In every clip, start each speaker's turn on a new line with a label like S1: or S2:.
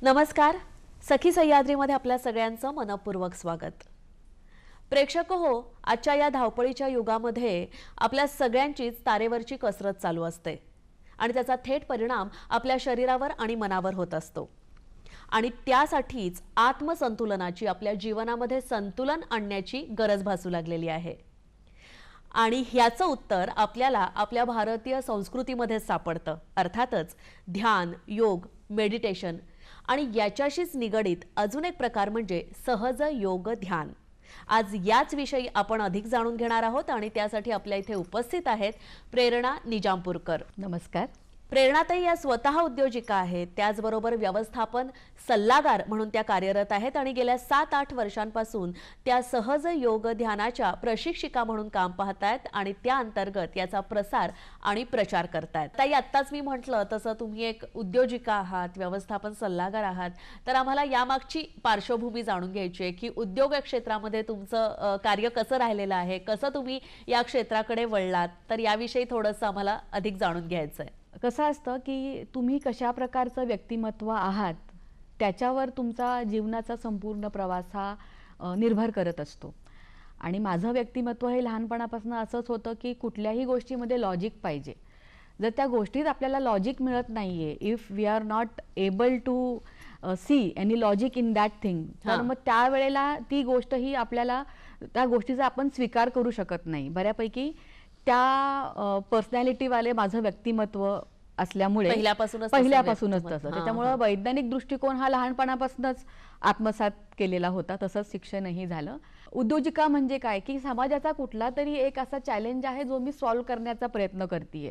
S1: नमस्कार. सखी सह्याद्रीमध्ये आपल्या सगळ्यांचं मनपूर्वक स्वागत. प्रेक्षक हो, आजच्या या धावपळीच्या युगामध्ये आपल्या सगळ्यांचीच तारेवरची कसरत चालू असते आणि त्याचा थेट परिणाम आपल्या शरीरावर आणि मनावर होत असतो. आणि त्यासाठीच आत्मसंतुलनाची आपल्या जीवनामध्ये संतुलन आणण्याची गरज भासू लागलेली आहे. आणि ह्याचं उत्तर आपल्याला आपल्या भारतीय संस्कृतीमध्ये सापडतं. अर्थातच ध्यान, योग, मेडिटेशन आणि याच्याशीच निगडित अजून एक प्रकार म्हणजे सहज योग ध्यान. आज याच विषयी आपण अधिक जाणून घेणार आहोत आणि त्यासाठी आपल्या इथे उपस्थित आहेत प्रेरणा निजामपूरकर.
S2: नमस्कार.
S1: प्रेरणाताई या स्वतः उद्योजिका आहेत, त्याचबरोबर व्यवस्थापन सल्लागार म्हणून त्या कार्यरत आहेत आणि गेल्या 7-8 वर्षांपासून त्या सहज योग ध्यानाच्या प्रशिक्षिका म्हणून काम पाहतायत आणि त्या अंतर्गत याचा प्रसार आणि प्रचार करतायत. ताई, आत्ताच मी म्हटलं तसं तुम्ही एक उद्योजिका आहात, व्यवस्थापन सल्लागार आहात, तर आम्हाला यामागची पार्श्वभूमी जाणून घ्यायची आहे की उद्योग क्षेत्रामध्ये तुमचं कार्य कसं राहिलेलं आहे, कसं तुम्ही या क्षेत्राकडे वळलात, तर याविषयी थोडंसं आम्हाला अधिक जाणून घ्यायचं आहे.
S2: कसं असतं की तुम्ही कशा प्रकारचं व्यक्तिमत्व आहात त्याच्यावर तुमचा जीवनाचा संपूर्ण प्रवास हा निर्भर करत असतो. आणि माझं व्यक्तिमत्व हे लहानपणापासून असंच होतं की कुठल्याही गोष्टीमध्ये लॉजिक पाहिजे. जर त्या गोष्टीत आपल्याला लॉजिक मिळत नाहीये, if we are not able to see any logic in that thing, तर मग त्यावेळेला ती गोष्ट ही आपल्याला त्या गोष्टीचा आपण स्वीकार करू शकत नाही. बऱ्यापैकी त्या पर्सनॅलिटीवाले माझं व्यक्तिमत्व असल्यामुळे पहिल्यापासूनच तसं. त्याच्यामुळे वैज्ञानिक दृष्टिकोन हा लहानपणापासूनच आत्मसात केलेला होता, तसंच शिक्षणही झालं. उद्योजिका म्हणजे काय की समाजाचा कुठला तरी एक असा चॅलेंज आहे जो मी सॉल्व्ह करण्याचा प्रयत्न करतेय.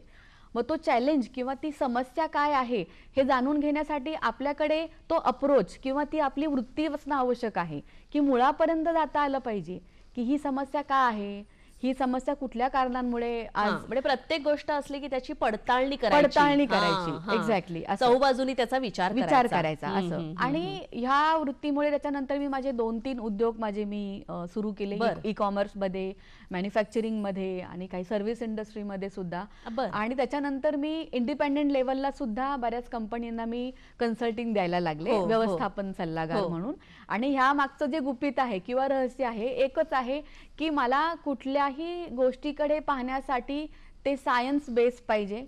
S2: मग तो चॅलेंज किंवा ती समस्या काय आहे हे जाणून घेण्यासाठी आपल्याकडे तो अप्रोच किंवा ती आपली वृत्ती असणं आवश्यक आहे की मुळापर्यंत जाता आलं पाहिजे की ही समस्या का आहे, ही समस्या कुठल्या कारणांमुळे आज.
S1: म्हणजे प्रत्येक गोष्ट असली की त्याची पडताळणी करायची.
S2: एक्झॅक्टली,
S1: चौबाजूनी त्याचा विचार
S2: करायचा असं. आणि ह्या वृत्तीमुळे त्याच्यानंतर मी माझे 2-3 उद्योग मी सुरू केले, ई कॉमर्स मध्ये, मॅन्युफॅक्चरिंग मध्ये आणि काही सर्व्हिस इंडस्ट्रीमध्ये सुद्धा. आणि त्याच्यानंतर मी इंडिपेंडेंट लेवलला सुद्धा बऱ्याच कंपनींना मी कन्सल्टिंग द्यायला लागले, व्यवस्थापन सल्लागार म्हणून. आणि ह्या मागचं जे गुपित आहे किंवा रहस्य आहे एकच आहे की मला कुठल्याही गोष्टीकडे पाहण्यासाठी ते सायन्स बेस पाहिजे,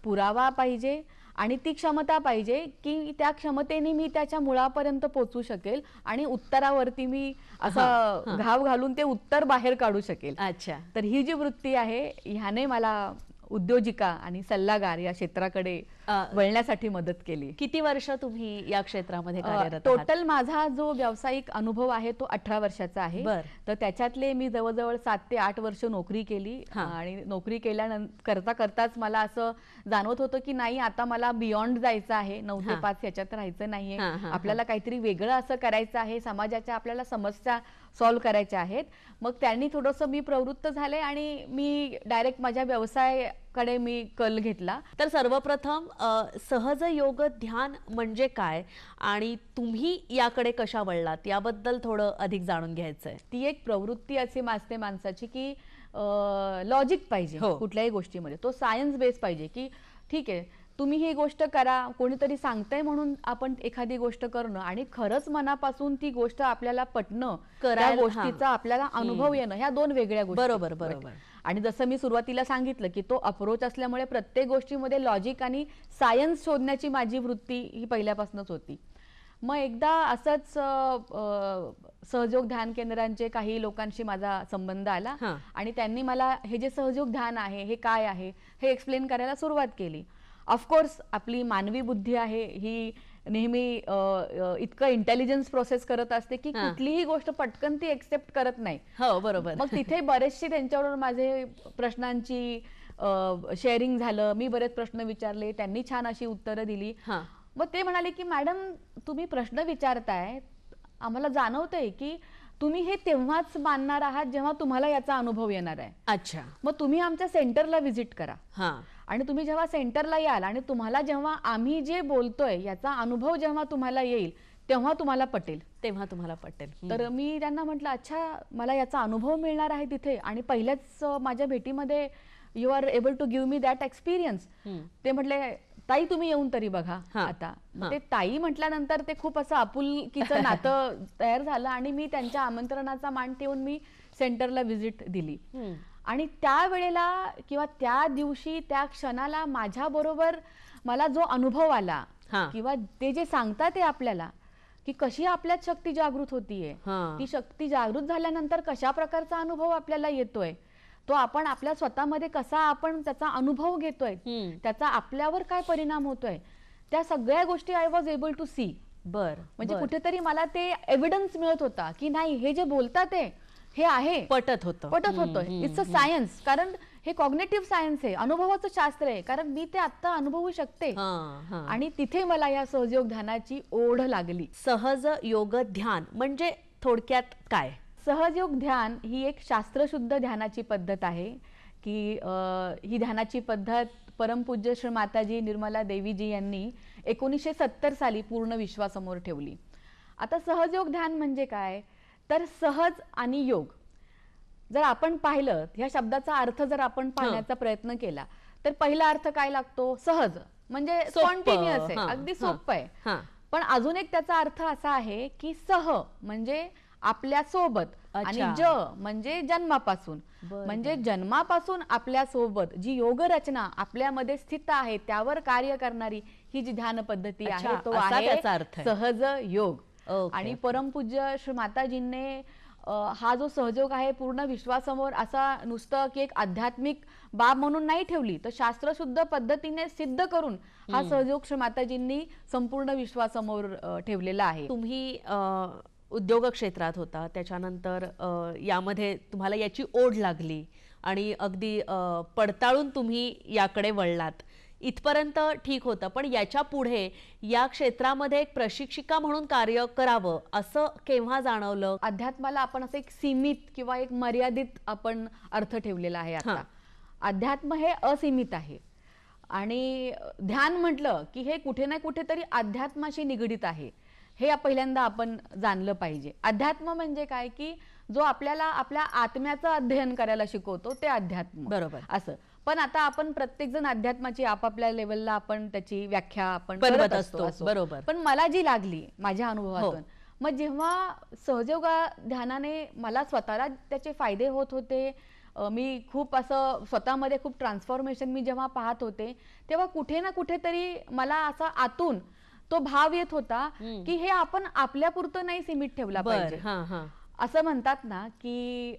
S2: पुरावा पाहिजे आणि ती क्षमता पाहिजे की त्या क्षमतेने मी त्याच्या मुळापर्यंत पोहोचू शकेल आणि उत्तरावरती मी असं घाव घालून ते उत्तर बाहेर काढू शकेल.
S1: अच्छा.
S2: तर ही जी वृत्ती आहे ह्याने मला उद्योजिका आणि सल्लागार या क्षेत्राकडे वळण्यासाठी मदत केली.
S1: किती वर्ष तुम्ही या क्षेत्रामध्ये कार्यरत?
S2: टोटल माझा जो व्यावसायिक अनुभव आहे तो 18 वर्षाचा आहे. तर त्याच्यातले मी जवळजवळ 7 ते 8 वर्ष नोकरी केली. आणि नोकरी करता करताच मला असं जाणवत होतं की नाही, आता मला बियॉन्ड जायचं आहे, 9 ते 5 याच्यात राहायचं नाहीये, आपल्याला काहीतरी वेगळं असं करायचं आहे, समाजाच्या आपल्याला समस्या सॉल्व्ह करायच्या आहेत. मग त्यांनी थोडंसं मी प्रवृत्त झाले आणि मी डायरेक्ट माझ्या व्यवसायाकडे मी कल घेतला.
S1: तर सर्वप्रथम सहज योग ध्यान म्हणजे काय आणि तुम्ही याकडे कशा वळलात याबद्दल थोडं अधिक जाणून घ्यायचंय.
S2: ती एक प्रवृत्ती अशी असते माणसाची की लॉजिक पाहिजे कुठल्याही गोष्टीमध्ये, तो सायन्स बेस पाहिजे की ठीक आहे तुम्ही ही गोष्ट करा, कोणीतरी सांगतंय म्हणून आपण एखादी गोष्ट करणं आणि खरंच मनापासून ती गोष्ट आपल्याला पटणं, त्या गोष्टीचा आपल्याला अनुभव येणं, ह्या 2 वेगळ्या गोष्टी.
S1: बरोबर.
S2: आणि जसं मी सुरुवातीला सांगितलं की तो अप्रोच असल्यामुळे प्रत्येक गोष्टीमध्ये लॉजिक आणि सायन्स शोधण्याची माझी वृत्ती ही पहिल्यापासूनच होती. मग एकदा असंच सहयोग ध्यान केंद्रांचे काही लोकांशी माझा संबंध आला आणि त्यांनी मला हे जे सहयोग ध्यान आहे हे काय आहे हे एक्सप्लेन करायला सुरुवात केली. ऑफकोर्स आपली मानवी बुद्धी आहे ही नेहमी इतकं इंटेलिजन्स प्रोसेस करत असते की कुठलीही गोष्ट पटकन ती एक्सेप्ट करत नाही.
S1: हो बरोबर.
S2: मग तिथे बरेचसे त्यांच्याबरोबर माझे प्रश्नांची शेअरिंग झालं, मी बरेच प्रश्न विचारले, त्यांनी छान अशी उत्तरं दिली. मग ते म्हणाले की मॅडम तुम्ही प्रश्न विचारताय, आम्हाला जाणवतंय की तुम्ही हे तेव्हाच मानणार आहात जेव्हा तुम्हाला याचा अनुभव येणार आहे.
S1: अच्छा.
S2: मग तुम्ही आमच्या सेंटरला व्हिजिट करा आणि तुम्ही जेव्हा सेंटरला याल आणि तुम्हाला जेव्हा आम्ही जे बोलतोय याचा अनुभव जेव्हा तुम्हाला येईल तेव्हा तुम्हाला पटेल. तर मी त्यांना म्हटलं अच्छा मला याचा अनुभव मिळणार आहे तिथे आणि पहिल्याच माझ्या भेटीमध्ये you are able to give me that experience. ते म्हटले ताई तुम्ही येऊन तरी बघा आता. ते ताई म्हटल्यानंतर ते खूप असं आपुलकीचं नातं तयार झालं आणि मी त्यांच्या आमंत्रणाचा मान ठेवून मी सेंटरला व्हिजिट दिली. आणि त्यावेळेला किंवा त्या दिवशी त्या क्षणाला माझ्या बरोबर मला जो अनुभव आला किंवा ते जे सांगतात ते आपल्याला की कशी आपल्यात शक्ती जागृत होतीये, ती शक्ती जागृत झाल्यानंतर कशा प्रकारचा अनुभव आपल्याला येतोय, तो आपण आपल्या स्वतःमध्ये कसा आपण त्याचा अनुभव घेतोय, त्याचा आपल्यावर काय परिणाम होतोय, त्या सगळ्या गोष्टी I was able to see. म्हणजे कुठेतरी मला ते एव्हिडन्स मिळत होता की नाही हे जे बोलतात हे आहे,
S1: पटत होतं.
S2: It's a science. कारण हे कॉग्नेटिव्ह सायन्स आहे, अनुभवाचं शास्त्र आहे. कारण मी ते आता अनुभवू शकते. आणि तिथे मला या सहयोग ध्यानाची ओढ लागली.
S1: सहज योग ध्यान म्हणजे थोडक्यात काय?
S2: सहयोग ध्यान ही एक शास्त्रशुद्ध ध्यानाची पद्धत आहे की ही ध्यानाची पद्धत परमपूज्य श्री माताजी निर्मला देवीजी यांनी 1970 साली पूर्ण विश्वासमोर ठेवली. आता सहयोग ध्यान म्हणजे काय तर सहज आणि योग. जर आपण पाहिलं ह्या शब्दाचा अर्थ जर आपण पाहण्याचा प्रयत्न केला तर पहिला अर्थ काय लागतो? सहज म्हणजे स्पॉन्टेनियस आहे, अगदी सोपं आहे. पण अजून एक त्याचा अर्थ असा आहे की सह म्हणजे आपल्या सोबत आणि ज म्हणजे जन्मापासून. म्हणजे जन्मापासून आपल्या सोबत जी योग रचना आपल्यामध्ये स्थित आहे त्यावर कार्य करणारी ही जी ध्यान पद्धती आहे तो आहे सहज योग. आणि परमपूज्य श्री माताजींनी हा जो सहयोग आहे पूर्ण विश्वासमोर असा नुसतं की एक आध्यात्मिक बाब म्हणून नाही ठेवली, तर शास्त्रशुद्ध पद्धतीने सिद्ध करून हा सहयोग श्री माताजींनी संपूर्ण विश्वासमोर ठेवलेला आहे.
S1: तुम्ही उद्योग क्षेत्रात होता, त्याच्यानंतर यामध्ये तुम्हाला याची ओढ लागली आणि अगदी पडताळून तुम्ही याकडे वळलात. इथपर्यंत ठीक होतं, पण याच्या पुढे या क्षेत्रामध्ये एक प्रशिक्षिका म्हणून कार्य करावं असं केव्हा जाणवलं?
S2: अध्यात्माला आपण असं एक सीमित किंवा एक मर्यादित आपण अर्थ ठेवलेला आहे. आता अध्यात्म हे असीमित आहे आणि ध्यान म्हटलं की हे कुठे ना कुठेतरी अध्यात्माशी निगडीत आहे. हे पहिल्यांदा आपण जाणलं पाहिजे. अध्यात्म म्हणजे काय की जो आपल्याला आपल्या आत्म्याचं अध्ययन करायला शिकवतो ते अध्यात्म.
S1: बरोबर.
S2: असं. पण आता आपण प्रत्येक जण अध्यात्माची आपापल्या लेवलला आपण त्याची व्याख्या आपण
S1: करत असतो. बरोबर.
S2: पण मला जी लागली माझ्या अनुभवातून, मग जेव्हा सहयोग ध्यानाने मला स्वतःला त्याचे फायदे होत होते, मी खूप असं स्वतःमध्ये खूप ट्रान्सफॉर्मेशन मी जेव्हा पाहत होते, तेव्हा कुठे ना कुठेतरी मला असा आतून तो भाव येत होता की हे आपण आपल्यापुरतं नाही सीमित ठेवला पाहिजे. असं म्हणतात ना की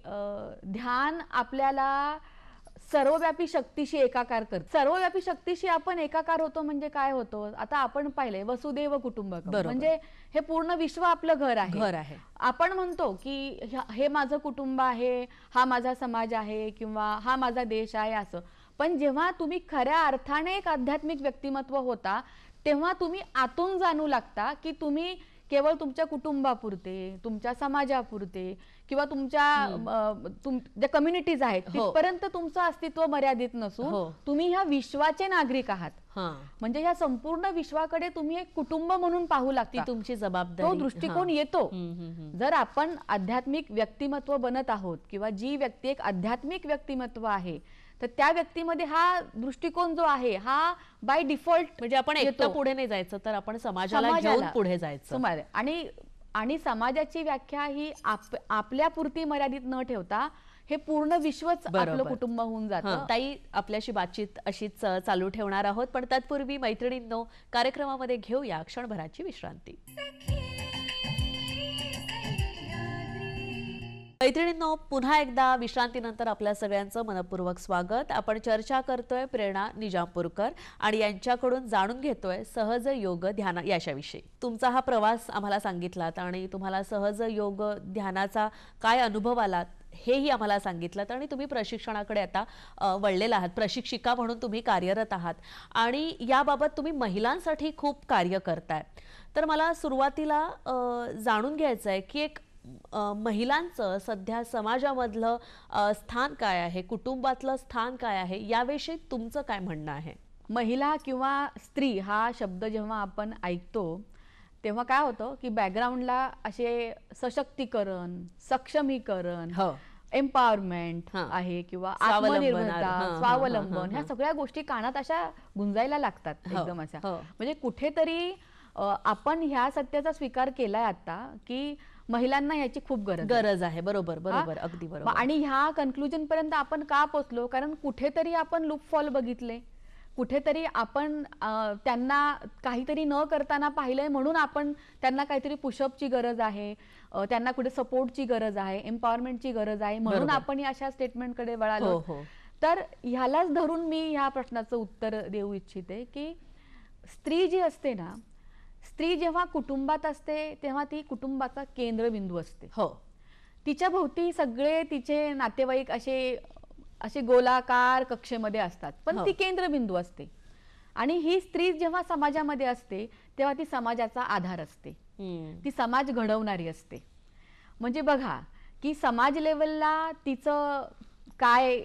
S2: ध्यान आपल्याला सर्वव्यापी शक्तीशी एकाकार करतं. सर्वव्यापी शक्तीशी आपण एकाकार होतो म्हणजे काय होतो? आता आपण पाहिलंय वसुदैव कुटुंबकम, म्हणजे हे पूर्ण विश्व आपलं घर आहे. आपण म्हणतो की हे माझं कुटुंब आहे, हा माझा समाज आहे किंवा हा माझा देश आहे असं. पण जेव्हा तुम्ही खऱ्या अर्थाने एक आध्यात्मिक व्यक्तिमत्व होता तेव्हा तुम्ही आतून जाणू लागता की तुम्ही केवळ तुमच्या कुटुंबापुरते, तुमच्या समाजापुरते किंवा तुमच्या ज्या कम्युनिटीज आहेत तिथपर्यंत तुमचं अस्तित्व मर्यादित नसून तुम्ही ह्या विश्वाचे नागरिक आहात. म्हणजे ह्या संपूर्ण विश्वाकडे तुम्ही एक कुटुंब म्हणून पाहू लागता.
S1: तुमची जबाबदारी,
S2: तो दृष्टिकोन येतो. जर आपण आध्यात्मिक व्यक्तिमत्व बनत आहोत किंवा जी व्यक्ती एक आध्यात्मिक व्यक्तिमत्व आहे तर त्या व्यक्तीमध्ये हा दृष्टिकोन जो आहे हा बाय डिफॉल्ट
S1: म्हणजे आपण एकटं पुढे नाही जायचं तर आपण समाजाला घेऊन पुढे जायचं.
S2: आणि आणि समाजाची व्याख्या ही आपल्यापुरती मर्यादित न ठेवता हे पूर्ण विश्वच आपलं कुटुंब होऊन जातं.
S1: ताई, आपल्याशी बातचीत अशीच चालू ठेवणार आहोत, पण तत्पूर्वी मैत्रिणींनो, कार्यक्रमामध्ये घेऊया क्षणभराची विश्रांती. मैत्रिणींनो, पुन्हा एकदा विश्रांतीनंतर आपल्या सगळ्यांचं मनपूर्वक स्वागत. आपण चर्चा करतोय प्रेरणा निजामपूरकर आणि यांच्याकडून जाणून घेतोय सहज योग ध्यान याच्याविषयी. तुमचा हा प्रवास आम्हाला सांगितलात आणि तुम्हाला सहज योग ध्यानाचा काय अनुभव आला हेही आम्हाला सांगितलं आणि तुम्ही प्रशिक्षणाकडे आता वळलेला आहात, प्रशिक्षिका म्हणून तुम्ही कार्यरत आहात आणि याबाबत तुम्ही महिलांसाठी खूप कार्य करताय. तर मला सुरुवातीला जाणून घ्यायचं आहे की एक महिलांचं सध्या समाजामधलं स्थान काय आहे, कुटुंबातलं स्थान काय आहे, याविषयी तुमचं काय म्हणणं आहे?
S2: महिला किंवा स्त्री हा शब्द जेव्हा आपण ऐकतो तेव्हा काय होतं की बॅकग्राऊंडला असे सशक्तीकरण, सक्षमीकरण, एम्पॉवरमेंट आहे किंवा आत्मनिर्भरता, स्वावलंबन, ह्या सगळ्या गोष्टी कानात अशा गुंजायला लागतात एकदम अशा. म्हणजे कुठेतरी आपण ह्या सत्याचा स्वीकार केलाय आता की महिलांना याची खूप गरज आहे.
S1: बरोबर बरोबर, अगदी बरोबर.
S2: आणि ह्या कन्क्लुजन पर्यंत आपण का पोहोचलो? कारण कुठेतरी आपण लूपफॉल बघितले, कुठेतरी आपण त्यांना काहीतरी न करताना पाहिलंय, म्हणून आपण त्यांना काहीतरी पुशअपची गरज आहे, त्यांना कुठे सपोर्टची गरज आहे, एम्पॉवरमेंटची गरज आहे, म्हणून आपण अशा स्टेटमेंटकडे वळालो. तर ह्यालाच धरून मी ह्या प्रश्नाचं उत्तर देऊ इच्छिते की स्त्री जी असते ना, स्त्री जेव्हा कुटुंबात असते तेव्हा ती कुटुंबाचा केंद्रबिंदू असते. तिच्या भोवती सगळे तिचे नातेवाईक असे गोलाकार कक्षेमध्ये असतात, पण ती केंद्रबिंदू असते. आणि ही स्त्री जेव्हा समाजामध्ये असते तेव्हा ती समाजाचा आधार असते, ती समाज घडवणारी असते. म्हणजे बघा की समाज लेवलला तिचं काय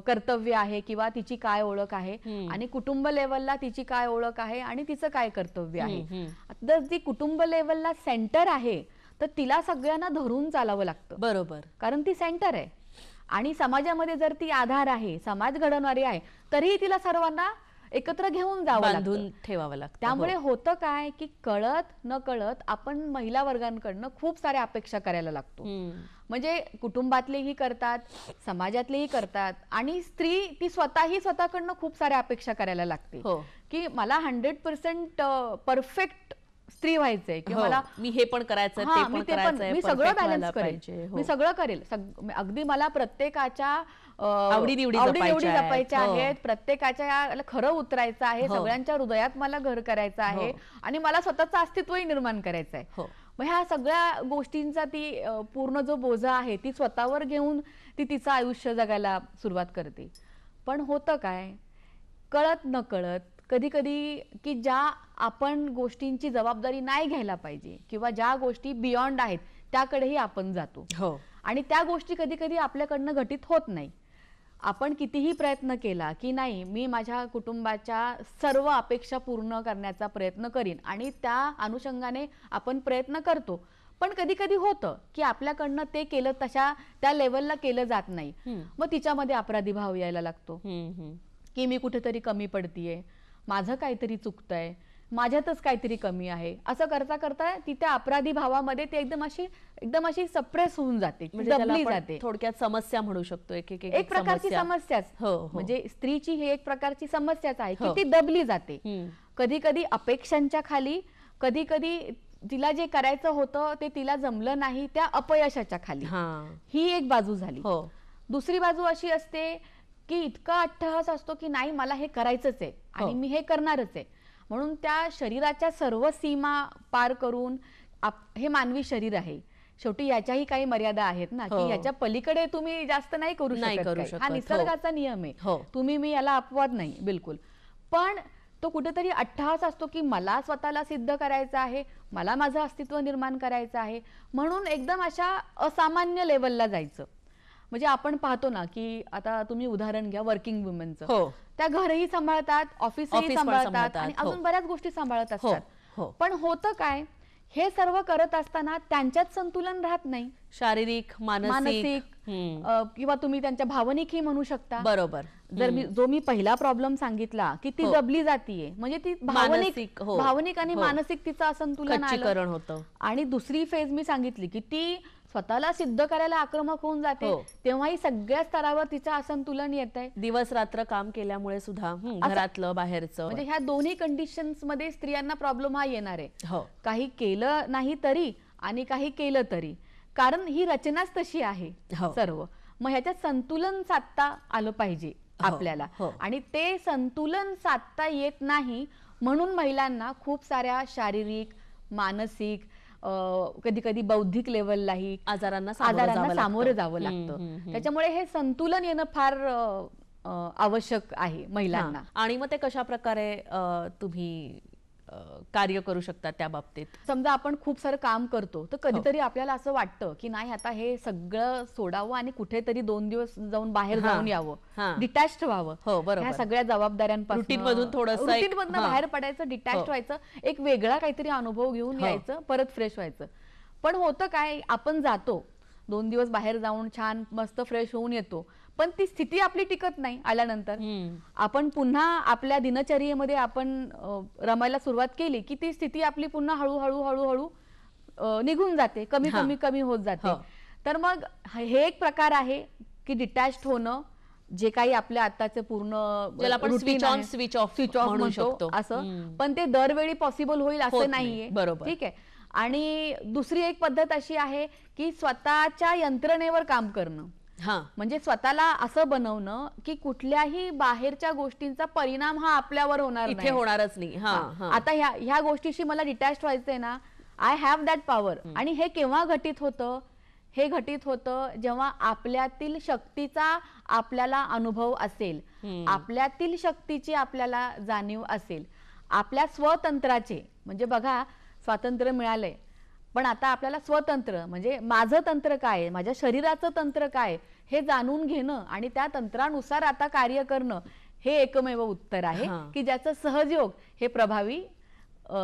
S2: कर्तव्य आहे किंवा तिची काय ओळख आहे, आणि कुटुंब लेवलला तिची काय ओळख आहे आणि तिचं काय कर्तव्य आहे. जर ती कुटुंब लेवलला सेंटर आहे तर तिला सगळ्यांना धरून चालावं लागतं.
S1: बरोबर,
S2: कारण ती सेंटर आहे. आणि समाजामध्ये जर ती आधार आहे, समाज घडवणारी आहे, तरीही तिला सर्वांना एकत्र घेऊन
S1: बांधून ठेवावं लागतं.
S2: त्यामुळे होतं काय की कळत न कळत आपण महिला वर्गांकडनं खूप साऱ्या अपेक्षा करायला लागतो. म्हणजे कुटुंबातलेही करतात, समाजातलेही करतात, आणि स्त्री ती स्वतःकडनं खूप साऱ्या अपेक्षा करायला लागते की मला 100% परफेक्ट स्त्री व्हायचंय की मला
S1: मी हे पण करायचं, ते पण करायचंय,
S2: मी सगळं बॅलन्स करेल, मी सगळं करेल, अगदी मला प्रत्येकाच्या आवडीनिवडी जपायच्या आहेत, प्रत्येकाच्या खरं उतरायचं आहे, सगळ्यांच्या हृदयात मला घर करायचं आहे, आणि मला स्वतःचं अस्तित्वही निर्माण करायचं आहे. मग ह्या सगळ्या गोष्टींचा ती पूर्ण जो बोजा आहे ती स्वतःवर घेऊन ती तिचं आयुष्य जगायला सुरुवात करते. पण होतं काय, कळत न कळत कधी कधी की ज्या आपण गोष्टींची जबाबदारी नाही घ्यायला पाहिजे किंवा ज्या गोष्टी बियॉन्ड आहेत त्याकडेही आपण जातो, आणि त्या गोष्टी कधी कधी आपल्याकडनं घटित होत नाही. आपण कितीही प्रयत्न केला की नाही मी माझ्या कुटुंबाच्या सर्व अपेक्षा पूर्ण करण्याचा प्रयत्न करीन, आणि त्या अनुषंगाने आपण प्रयत्न करतो, पण कधी कधी होतं की आपल्याकडनं ते केलं तशा त्या लेवलला केलं जात नाही. मग तिच्यामध्ये अपराधी भाव यायला लागतो की मी कुठेतरी कमी पडतीये, माझं काहीतरी चुकतंय, माझ्यातच काहीतरी कमी आहे, असं करता करता ती त्या अपराधी भावामध्ये ते एकदम अशी सप्रेस होऊन जाते, दबली जाते.
S1: थोडक्यात समस्या म्हणू शकतो,
S2: एक प्रकारची समस्याच. म्हणजे स्त्रीची ही एक प्रकारची समस्याच आहे की ती दबली जाते. कधी कधी अपेक्षांच्या खाली, कधी कधी तिला जे करायचं होतं ते तिला जमलं नाही त्या अपयशाच्या खाली. ही एक बाजू झाली. दुसरी बाजू अशी असते की इतका अट्टहास असतो की नाही मला हे करायचंच आहे आणि मी हे करणारच आहे, म्हणून त्या शरीराच्या सर्व सीमा पार करून, हे मानवी शरीर आहे शेवटी, याच्याही काही मर्यादा आहेत ना की याच्या पलीकडे तुम्ही जास्त नाही करू शकत. हा निसर्गाचा नियम आहे, तुम्ही मी याला अपवाद नाही बिलकुल. पण तो कुठेतरी अट्टहास असतो की मला स्वतःला सिद्ध करायचं आहे, मला माझं अस्तित्व निर्माण करायचं आहे, म्हणून एकदम अशा असामान्य लेवलला जायचं. म्हणजे आपण पाहतो ना की आता तुम्ही उदाहरण घ्या वर्किंग वुमेनचं, त्या घरही सांभाळतात, ऑफिसही सांभाळतात, आणि अजून बऱ्याच गोष्टी सांभाळत असतात. पण होतं काय, हे सर्व करत असताना त्यांच्यात संतुलन राहत नाही.
S1: शारीरिक, मानसिक.
S2: मानसिक किंवा तुम्ही त्यांच्या भावनिकही म्हणू शकता.
S1: बरोबर.
S2: जो मी पहिला प्रॉब्लेम सांगितला की ती दबली जातीये, म्हणजे ती भावनिक आणि मानसिक तिचं असंतुलन
S1: खच्चीकरण होतं.
S2: आणि दुसरी फेज मी सांगितली की ती स्वतःला सिद्ध करायला आक्रमक होऊन जाते, तेव्हाही सगळ्या स्तरावर तिचं असंतुलन येत आहे.
S1: दिवस रात्र काम केल्यामुळे सुद्धा, घरातलं बाहेरचं,
S2: म्हणजे ह्या दोन्ही कंडिशन्स मध्ये स्त्रियांना प्रॉब्लेम हा येणार आहे. काही केलं नाही तरी आणि काही केलं तरी, कारण ही रचनाच तशी आहे सर्व. मग ह्याच्यात संतुलन साधता आलं पाहिजे आपल्याला, आणि ते संतुलन साधता येत नाही म्हणून महिलांना खूप साऱ्या शारीरिक, मानसिक, कधी कधी बौद्धिक लेवललाही आजारांना सामोरं जावं लागतं. त्याच्यामुळे हे संतुलन येणं फार आवश्यक आहे महिलांना.
S1: आणि मग ते कशा प्रकारे तुम्ही कार्य करू शकता त्या बाबतीत?
S2: समजा आपण खूप सारं काम करतो तर कधीतरी आपल्याला असं वाटतं की नाही आता हे सगळं सोडावं आणि कुठेतरी 2 दिवस जाऊन बाहेर जाऊन यावं, डिटॅच्ड व्हावं ह्या सगळ्या जबाबदाऱ्यांपासून,
S1: रुटीनमधून थोडंसं
S2: रुटीनमधनं बाहेर पडायचं, डिटॅच्ड व्हायचं, एक वेगळा काहीतरी अनुभव घेऊन यायचं, परत फ्रेश व्हायचं. पण होतं काय, आपण जातो 2 दिवस बाहेर जाऊन छान मस्त फ्रेश होऊन येतो, पण ती स्थिती आपली टिकत नाही. आल्यानंतर आपण पुन्हा आपल्या दिनचर्येमध्ये आपण रमायला सुरुवात केली की ती स्थिती आपली पुन्हा हळूहळू हळूहळू निघून जाते, कमी कमी कमी होत जाते. तर मग हे एक प्रकार आहे की डिटॅच्ड होणं, जे काही आपल्या आताचे पूर्ण
S1: रुटीन स्विच ऑफ म्हणू शकतो
S2: असं, पण ते दरवेळी पॉसिबल होईल असं नाहीये.
S1: बरोबर,
S2: ठीक आहे. आणि दुसरी एक पद्धत अशी आहे की स्वतःच्या यंत्रणेवर काम करणं, म्हणजे स्वतःला असं बनवणं की कुठल्याही बाहेरच्या गोष्टींचा परिणाम हा आपल्यावर
S1: होणारच नाही.
S2: आता ह्या गोष्टीशी मला डिटॅच व्हायचंय ना, आय हॅव दॅट पॉवर. आणि हे केव्हा घटित होतं? हे घटित होतं जेव्हा आपल्यातील शक्तीचा आपल्याला अनुभव असेल, आपल्यातील शक्तीची आपल्याला जाणीव असेल, आपल्या स्वतंत्राचे. म्हणजे बघा, स्वातंत्र्य मिळालंय, पण आता आपल्याला स्वतंत्र म्हणजे माझं तंत्र काय आहे, माझ्या शरीराचं तंत्र काय, हे जाणून घेणं आणि त्या तंत्रानुसार आता कार्य करणं, हे एकमेव उत्तर आहे की ज्याचं सहजयोग हे प्रभावी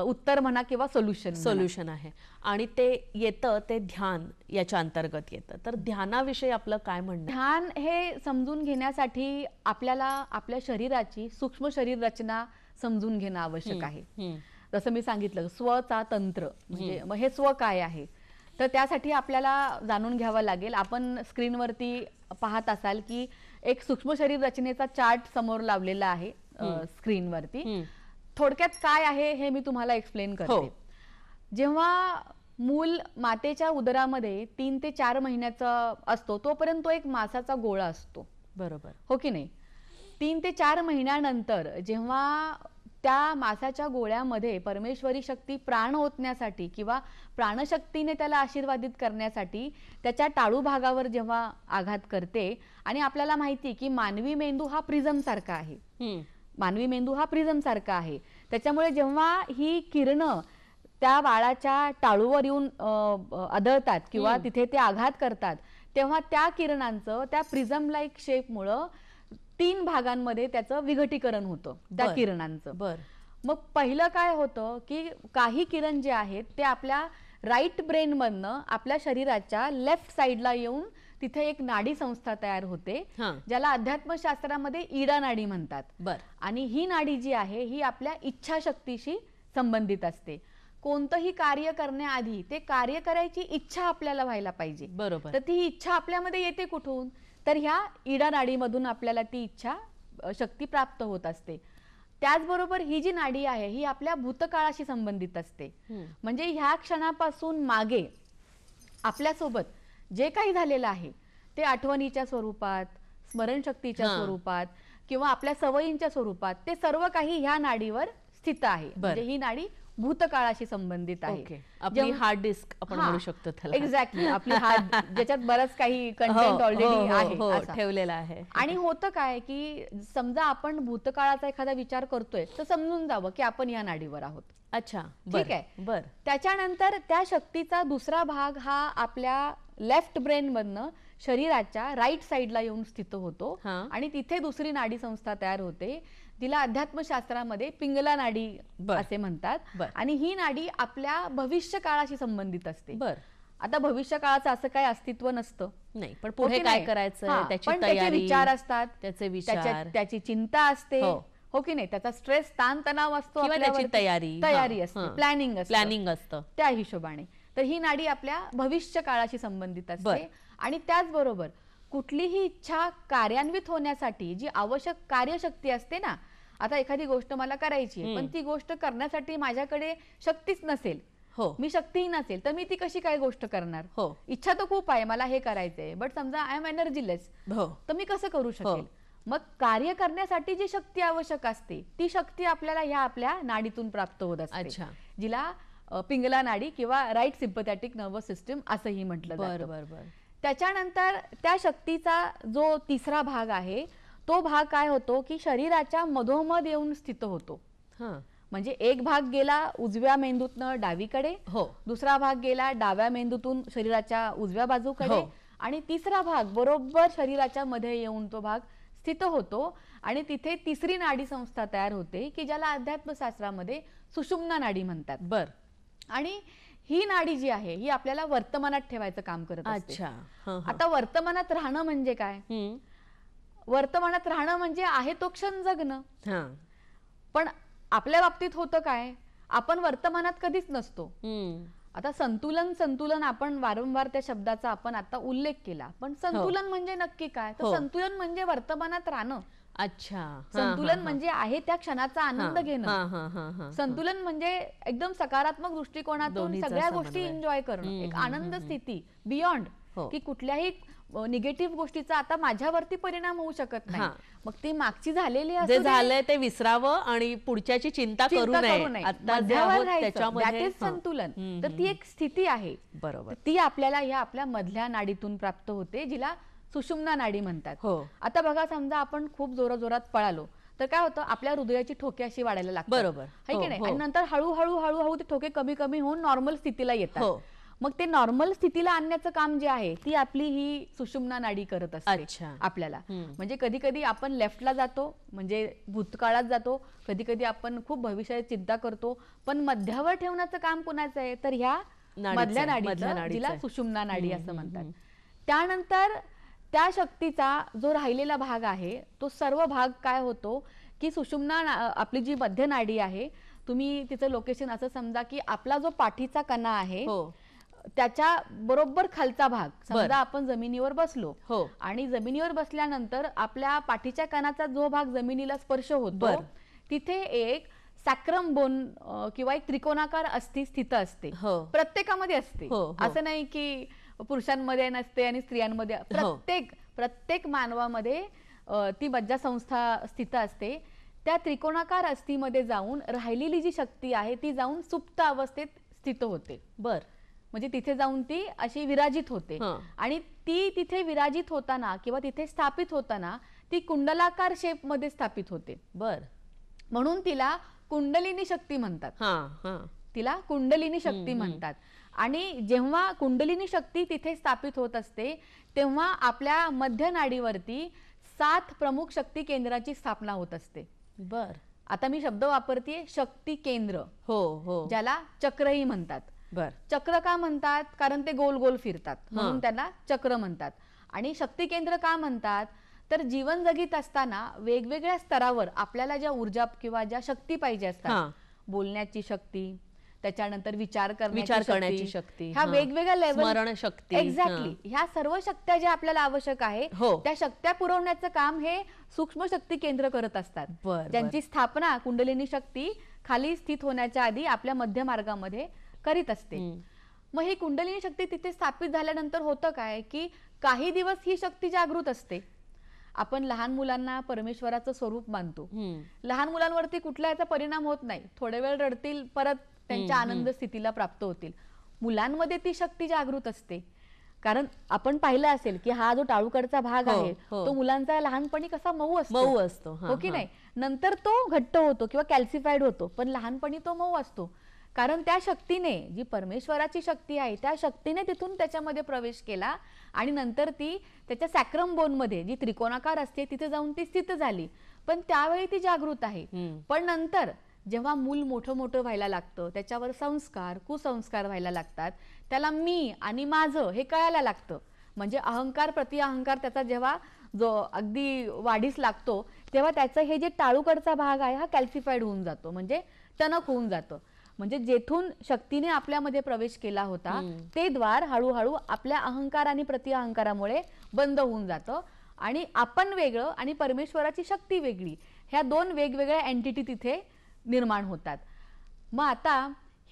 S2: उत्तर म्हणा किंवा सोल्युशन
S1: आहे. आणि ते येतं ते ध्यान याच्या अंतर्गत येतं. तर ध्यानाविषयी आपलं काय म्हणणं?
S2: ध्यान हे समजून घेण्यासाठी आपल्याला आपल्या शरीराची सूक्ष्म शरीर रचना समजून घेणं आवश्यक आहे. जसं मी सांगितलं, स्वचा तंत्र म्हणजे मग हे स्व काय आहे, तर त्यासाठी आपल्याला जाणून घ्यावं लागेल. आपण स्क्रीनवरती पाहत असाल की एक सूक्ष्म शरीर रचनेचा चार्ट समोर लावलेला आहे स्क्रीनवरती. थोडक्यात काय आहे हे मी तुम्हाला एक्सप्लेन करते. जेव्हा मूल मातेच्या उदरामध्ये 3 ते 4 महिन्याचा असतो तोपर्यंत तो एक मांसाचा गोळा असतो,
S1: बरोबर
S2: हो की नाही? 3 ते 4 महिन्यानंतर जेव्हा त्या मांसाच्या गोळ्यामध्ये परमेश्वरी शक्ती प्राण ओतण्यासाठी किंवा प्राणशक्तीने त्याला आशीर्वादित करण्यासाठी त्याच्या टाळू भागावर जेव्हा आघात करते, आणि आपल्याला माहिती की मानवी मेंदू हा प्रिझम सारखा आहे, त्याच्यामुळे जेव्हा ही किरणं त्या बाळाच्या टाळूवर येऊन आदळतात किंवा तिथे ते आघात करतात, तेव्हा त्या किरणांचं त्या प्रिझम लाईक शेपमुळं 3 भागांमध्ये त्याचं विघटीकरण होतं त्या किरणांचं. मग पहिलं काय होतं की काही किरण जे आहेत ते आपल्या राईट ब्रेन मधनं आपल्या शरीराच्या लेफ्ट साइडला येऊन तिथे एक नाडी संस्था तयार होते, ज्याला अध्यात्मशास्त्रामध्ये ईडा नाडी म्हणतात. आणि ही नाडी जी आहे ही आपल्या इच्छाशक्तीशी संबंधित असते. कोणतंही कार्य करण्याआधी ते कार्य करायची इच्छा आपल्याला व्हायला पाहिजे,
S1: बरोबर.
S2: तर ती इच्छा आपल्यामध्ये येते कुठून? तर ह्या ईडा नाडीमधून आपल्याला ती इच्छा शक्ती प्राप्त होत असते. त्याचबरोबर ही जी नाडी आहे ही आपल्या भूतकाळाशी संबंधित असते. म्हणजे ह्या क्षणापासून मागे आपल्यासोबत जे काही झालेलं आहे ते आठवणीच्या स्वरूपात, स्मरणशक्तीच्या स्वरूपात किंवा आपल्या सवयींच्या स्वरूपात, ते सर्व काही ह्या नाडीवर स्थित आहे. म्हणजे ही नाडी भूतकाळाशी संबंधित आहे.
S1: आपली हार्ड डिस्क आपण म्हणू शकतो त्याला.
S2: एक्झॅक्टली, आपली हार्ड, ज्याच्यात बरंच काही कंटेंट ऑलरेडी आहे
S1: ठेवलेला आहे.
S2: आणि होतं काय की समजा आपण भूतकाळाचा एखादा विचार करतोय तर समजून जावं की आपण या नाडीवर आहोत.
S1: अच्छा,
S2: ठीक आहे. त्याच्यानंतर त्या शक्तीचा दुसरा भाग हा आपल्या लेफ्ट ब्रेन मधनं शरीराच्या राईट साइडला येऊन स्थित होतो आणि तिथे दुसरी नाडी संस्था तयार होते, तिला अध्यात्मशास्त्रामध्ये पिंगला नाडी असे म्हणतात. आणि ही नाडी आपल्या भविष्य काळाशी संबंधित असते. आता भविष्य काळाचं असं काही अस्तित्व नसतं,
S1: नाही, पण
S2: हो
S1: पुढे
S2: की
S1: काय
S2: नाही?
S1: करायचं
S2: हां,
S1: त्याची
S2: पण त्याचे
S1: तयारी,
S2: विचार असतात,
S1: त्याचे विचार,
S2: त्याची चिंता असते,
S1: हो.
S2: हो की नाही, त्याचा स्ट्रेस, ताणतणाव असतो,
S1: किंवा त्याची
S2: आपल्यावरती.
S1: तयारी
S2: तयारी असते, प्लॅनिंग
S1: असतं.
S2: त्या हिशोबाने. तर ही नाडी आपल्या भविष्य काळाशी संबंधित असते.
S1: बरं.
S2: आणि त्याचबरोबर कुठलीही इच्छा कार्यान्वित होण्यासाठी जी आवश्यक कार्यशक्ती असते ना, आता एखादी गोष्ट मला करायची आहे, पण ती गोष्ट करण्यासाठी माझ्याकडे शक्तीच नसेल,
S1: हो,
S2: मी शक्तीहीन असेल, तर मी ती कशी काय गोष्ट करणार?
S1: हो,
S2: इच्छा तर खूप आहे, मला हे करायचंय, बट समजा आय एम एनर्जीलेस,
S1: हो,
S2: तर मी कसं करू शकेल? मग कार्य करण्यासाठी जी शक्ती आवश्यक असते ती शक्ती आपल्याला ह्या आपल्या नाडीतून प्राप्त होत असते.
S1: अच्छा.
S2: जिला पिंगला नाडी किंवा राईट सिम्पथॅटिक नर्वस सिस्टम असंही म्हटलं जातं.
S1: बरं.
S2: त्याच्यानंतर त्या शक्तीचा जो तिसरा भाग आहे तो भाग काय होतो की शरीराच्या मधोमध येऊन स्थित होतो. म्हणजे एक भाग गेला उजव्या मेंदूतनं डावीकडे,
S1: हो,
S2: दुसरा भाग गेला डाव्या मेंदूतून शरीराच्या उजव्या बाजूकडे,
S1: हो.
S2: आणि तिसरा भाग बरोबर शरीराच्या मध्ये येऊन तो भाग स्थित होतो. आणि तिथे तिसरी नाडी संस्था तयार होते की ज्याला अध्यात्मशास्त्रामध्ये सुषुम्ना नाडी म्हणतात.
S1: बर.
S2: आणि ही नाडी जी आहे ही आपल्याला वर्तमानात ठेवायचं काम करत असते.
S1: अच्छा.
S2: आता वर्तमानात राहणं म्हणजे काय? वर्तमानात राहणं म्हणजे आहे तो क्षण जगणं. पण आपल्या बाबतीत होतं काय, आपण वर्तमानात कधीच नसतो. आता संतुलन आपण वारंवार त्या शब्दाचा आपण आता उल्लेख केला, पण संतुलन म्हणजे नक्की काय? तर संतुलन म्हणजे वर्तमानात राहणं.
S1: अच्छा.
S2: संतुलन म्हणजे आहे त्या क्षणाचा आनंद घेणं. संतुलन म्हणजे एकदम सकारात्मक दृष्टिकोनातून सगळ्या गोष्टी एन्जॉय करणं, एक आनंद स्थिती बियॉन्ड की कुठल्याही निगेटिव्ह गोष्टीचा आता माझ्यावरती परिणाम होऊ शकत नाही. मग ती मागची झालेली
S1: जे झालंय ते विसरावं आणि पुढच्याची चिंता करू नये. आता जे आहोत त्याच्यामध्ये
S2: संतुलन. तर ती एक स्थिती आहे.
S1: बरोबर.
S2: ती आपल्याला ह्या आपल्या मधल्या नाडीतून प्राप्त होते जिला सुषुम्ना नाडी म्हणतात. आता बघा समजा आपण खूप जोरात पळालो तर काय होतं, आपल्या हृदयाची ठोके अशी वाढायला लागतात.
S1: बरोबर.
S2: है की नाही? आणि नंतर हळूहळू ते ठोके कमी होऊन नॉर्मल स्थितीला येतात. मग ते नॉर्मल स्थितीला आणण्याचं काम जे आहे ती आपली ही सुषुम्ना नाडी करत असते आपल्याला. म्हणजे कधी कधी आपण लेफ्टला जातो, म्हणजे भूतकाळात जातो, कधी कधी आपण खूप भविष्याची चिंता करतो, पण मध्यावर ठेवण्याचं काम कुणाचं आहे, तर ह्या मधल्या नाडीचं, जिला सुषुम्ना नाडी असं म्हणतात. त्यानंतर त्या शक्तीचा जो राहिलेला भाग आहे तो सर्व भाग काय होतो की सुषुम्ना आपली जी मध्य नाडी आहे, तुम्ही तिचं लोकेशन असं समजा की आपला जो पाठीचा कणा आहे त्याच्या बरोबर खालचा भाग, समजा आपण जमिनीवर बसलो आणि जमिनीवर बसल्यानंतर आपल्या पाठीच्या कणाचा जो भाग जमिनीला स्पर्श होतो तिथे एक सॅक्रम बोन किंवा एक त्रिकोणाकार अस्थि स्थित असते. प्रत्येकामध्ये असते, असं नाही की पुरुषांमध्ये नसते आणि स्त्रियांमध्ये. प्रत्येक मानवामध्ये ती मज्जासंस्था स्थित असते. त्या त्रिकोणाकार अस्थीमध्ये जाऊन राहिलेली जी शक्ती आहे ती जाऊन सुप्त अवस्थेत स्थित होते. म्हणजे तिथे जाऊन ती अशी विराजित होते. आणि ती तिथे विराजित होताना किंवा तिथे स्थापित होताना ती कुंडलाकार शेप मध्ये स्थापित होते. म्हणून तिला कुंडलिनी शक्ती म्हणतात. तिला कुंडलिनी शक्ती म्हणतात. आणि जेव्हा कुंडलिनी शक्ती तिथे स्थापित होत असते तेव्हा आपल्या मध्य नाडीवरती 7 प्रमुख शक्ती केंद्राची स्थापना होत असते. आता मी शब्द वापरते शक्ती केंद्र, ज्याला चक्रही म्हणतात. चक्र का म्हणतात, कारण ते गोल गोल फिरतात म्हणून त्याला चक्र म्हणतात. आणि शक्ती केंद्र का म्हणतात, तर जीवन जगीत असताना वेगवेगळ्या स्तरावर आपल्याला ज्या ऊर्जा किंवा ज्या शक्ती पाहिजे असतात, बोलण्याची शक्ती, त्याच्यानंतर विचार करण्याची शक्ती, ह्या वेगवेगळ्या लेवल,
S1: स्मरण शक्ती,
S2: एक्झॅक्टली ह्या सर्व शक्त्या ज्या आपल्याला आवश्यक आहे त्या शक्त्या पुरवण्याचं काम हे सूक्ष्म शक्ती केंद्र करत असतात. ज्यांची स्थापना कुंडलिनी शक्ती खाली स्थित होण्याच्या आधी आपल्या मध्य मार्गामध्ये करीत असते. मग ही कुंडलिनी शक्ती तिथे स्थापित झाल्यानंतर होतं काय की काही दिवस ही शक्ती जागृत असते. आपण लहान मुलांना परमेश्वराचं स्वरूप मानतो. लहान मुलांवरती कुठला याचा परिणाम होत नाही, थोडे वेळ रडतील, परत त्यांच्या आनंद स्थितीला प्राप्त होतील. मुलांमध्ये ती शक्ती जागृत असते, कारण आपण पाहिलं असेल की हा जो टाळूकडचा भाग आहे तो मुलांचा लहानपणी कसा मऊ असतो, हो की नाही? नंतर तो घट्ट होतो किंवा कॅल्सिफाईड होतो, पण लहानपणी तो मऊ असतो. कारण त्या शक्तीने, जी परमेश्वराची शक्ती आहे त्या शक्तीने तिथून त्याच्यामध्ये प्रवेश केला आणि नंतर ती त्याच्या सॅक्रम बोन मध्ये जी त्रिकोणाकार असते तिथे जाऊन ती स्थित झाली. पण त्यावेळी ती जागृत आहे. पण नंतर जेव्हा मूल मोठं मोठं व्हायला लागतं, त्याच्यावर संस्कार कुसंस्कार व्हायला लागतात, त्याला मी आणि माझं हे कळायला लागतं. म्हणजे अहंकार प्रति अहंकार त्याचा जेव्हा जो अगदी वाढीस लागतो, तेव्हा त्याचं हे जे टाळूकडचा भाग आहे हा कॅल्सिफाईड होऊन जातो, म्हणजे टणक होऊन जातं. म्हणजे जेथून शक्तीने आपल्यामध्ये प्रवेश केला होता ते द्वार हळूहळू आपल्या अहंकार आणि प्रति अहंकारामुळे बंद होऊन जातं आणि आपण वेगळं आणि परमेश्वराची शक्ती वेगळी, ह्या दोन वेगवेगळ्या एंटिटी तिथे निर्माण होतात. मग आता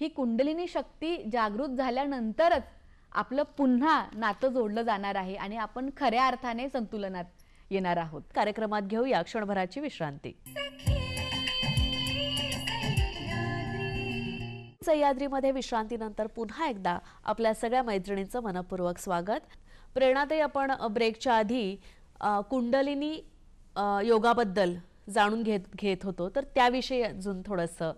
S2: ही कुंडलिनी शक्ती जागृत झाल्यानंतरच आपलं पुन्हा नातं जोडलं जाणार आहे आणि आपण खऱ्या अर्थाने संतुलनात येणार आहोत.
S1: कार्यक्रमात घेऊया क्षणभराची विश्रांती. सह्याद्रीमध्ये विश्रांतीनंतर पुन्हा एकदा आपल्या सगळ्या मैत्रिणींचं मनपूर्वक स्वागत. प्रेरणाताई, आपण ब्रेकच्या आधी कुंडलिनी योगाबद्दल जाणून घेत होतो, तर त्याविषयी अजून थोडंसं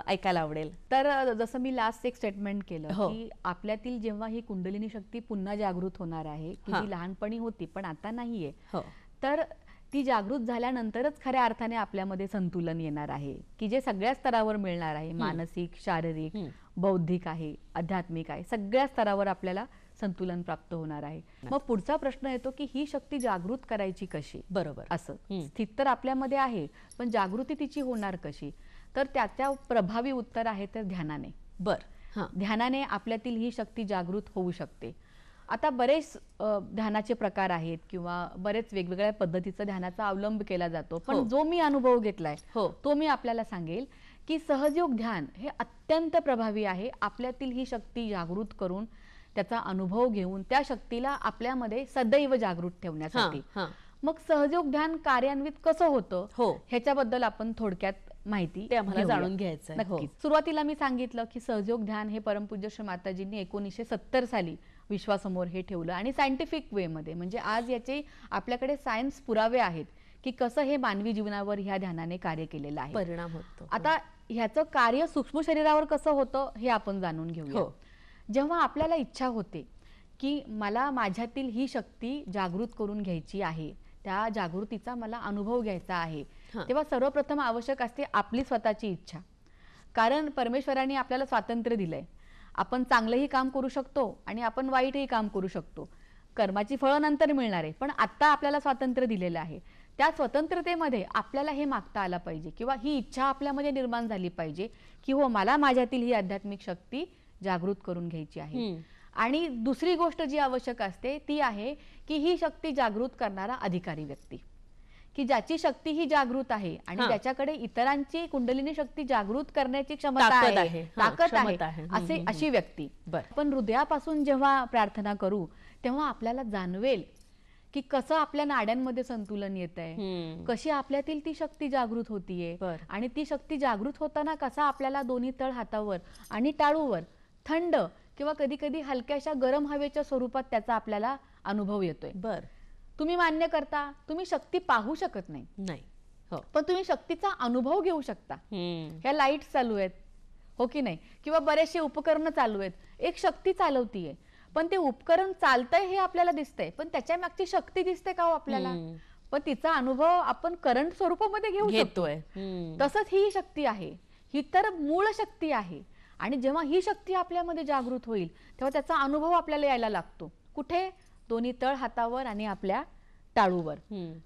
S1: ऐकायला आवडेल.
S2: तर जसं मी लास्ट एक स्टेटमेंट केलं की आपल्यातील जेव्हा ही कुंडलिनी शक्ती पुन्हा जागृत होणार आहे, की जी लहानपणी होती पण आता नाहीये, तर ती जागृत झाल्यानंतरच खऱ्या अर्थाने आपल्यामध्ये संतुलन येणार आहे, की जे सगळ्या स्तरावर मिळणार आहे. मानसिक, शारीरिक, बौद्धिक आहे, आध्यात्मिक आहे, सगळ्या स्तरावर आपल्याला संतुलन प्राप्त होणार आहे. मग पुढचा प्रश्न येतो की ही शक्ती जागृत करायची कशी?
S1: बरोबर,
S2: असं स्थित तर आपल्यामध्ये आहे, पण जागृती तिची होणार कशी? तर त्याच्या प्रभावी उत्तर आहे तर ध्यानाने. ध्यानाने आपल्यातील ही शक्ती जागृत होऊ शकते. आता बरेच ध्यानाचे प्रकार आहेत किंवा बरेच वेगवेगळ्या पद्धतीचा ध्यानाचा अवलंब केला जातो, पण जो मी अनुभव घेतलाय तो मी आपल्याला सांगेल की सहजयोग ध्यान हे अत्यंत प्रभावी आहे आपल्यातील ही शक्ती जागृत करून, त्याचा अनुभव घेऊन त्या शक्तीला आपल्यामध्ये सदैव जागृत ठेवण्यासाठी. मग सहजयोग ध्यान कार्यान्वित कसं होतं ह्याच्याबद्दल आपण थोडक्यात माहिती
S1: जाणून घ्यायचं.
S2: नक्कीच. सुरुवातीला मी सांगितलं की सहजयोग ध्यान हे परमपूज्य श्री माताजींनी 1970 साली विश्वासमोर हे ठेवलं आणि सायंटिफिक वे मध्ये, म्हणजे आज याचे आपल्याकडे सायन्स पुरावे आहेत की कसं हे मानवी जीवनावर ह्या ध्यानाने कार्य केलेलं आहे,
S1: परिणाम होतो.
S2: आता ह्याचं कार्य सूक्ष्म शरीरावर कसं होतं हे आपण जाणून घेऊया. जेव्हा आपल्याला इच्छा होते की मला माझ्यातील ही शक्ती जागृत करून घ्यायची आहे, त्या जागृतीचा मला अनुभव घ्यायचा आहे, तेव्हा सर्वप्रथम आवश्यक असते आपली स्वतःची इच्छा. कारण परमेश्वराने आपल्याला स्वातंत्र्य दिलंय. आपण चांगलंही काम करू शकतो आणि आपण वाईटही काम करू शकतो. कर्माची फळं नंतर मिळणार आहे, पण आता आपल्याला स्वातंत्र्य दिलेलं आहे. त्या स्वतंत्रतेमध्ये आपल्याला हे मागता आलं पाहिजे किंवा ही इच्छा आपल्यामध्ये निर्माण झाली पाहिजे की हो, मला माझ्यातील ही आध्यात्मिक शक्ती जागृत करून घ्यायची आहे. आणि दुसरी गोष्ट जी आवश्यक असते ती आहे की ही शक्ती जागृत करणारा अधिकारी व्यक्ती, की ज्याची शक्ती ही जागृत आहे आणि ज्याच्याकडे इतरांची कुंडलिनी शक्ती जागृत करण्याची क्षमता आहे, ताकद आहे, अशी व्यक्ती. पण हृदयापासून जेव्हा प्रार्थना करू तेव्हा आपल्याला जाणवेल की कसं आपल्या नाड्यांमध्ये संतुलन येत आहे, कशी आपल्यातील ती शक्ती जागृत होतीये आणि ती शक्ती जागृत होताना कसा आपल्याला दोन्ही तळ हातावर आणि टाळूवर थंड किंवा कधी कधी हलक्याशा गरम हवेच्या स्वरूपात त्याचा आपल्याला अनुभव येतोय. तुम्ही मान्य करता, तुम्ही शक्ती पाहू शकत नाही, पण तुम्ही शक्तीचा अनुभव घेऊ शकता. ह्या लाईट चालू आहेत, हो की नाही, किंवा बरेचसे उपकरण चालू आहेत, एक शक्ती चालवतीये, पण ते उपकरण चालतंय हे आपल्याला दिसतंय, पण त्याच्या मागची शक्ती दिसते का हो आपल्याला? पण तिचा अनुभव आपण करंट स्वरूपामध्ये घेऊ शकतोय. तसंच ही शक्ती आहे, ही तर मूळ शक्ती आहे. आणि जेव्हा ही शक्ती आपल्यामध्ये जागृत होईल तेव्हा त्याचा अनुभव आपल्याला यायला लागतो. कुठे? दोन्ही तळ हातावर आणि आपल्या टाळूवर.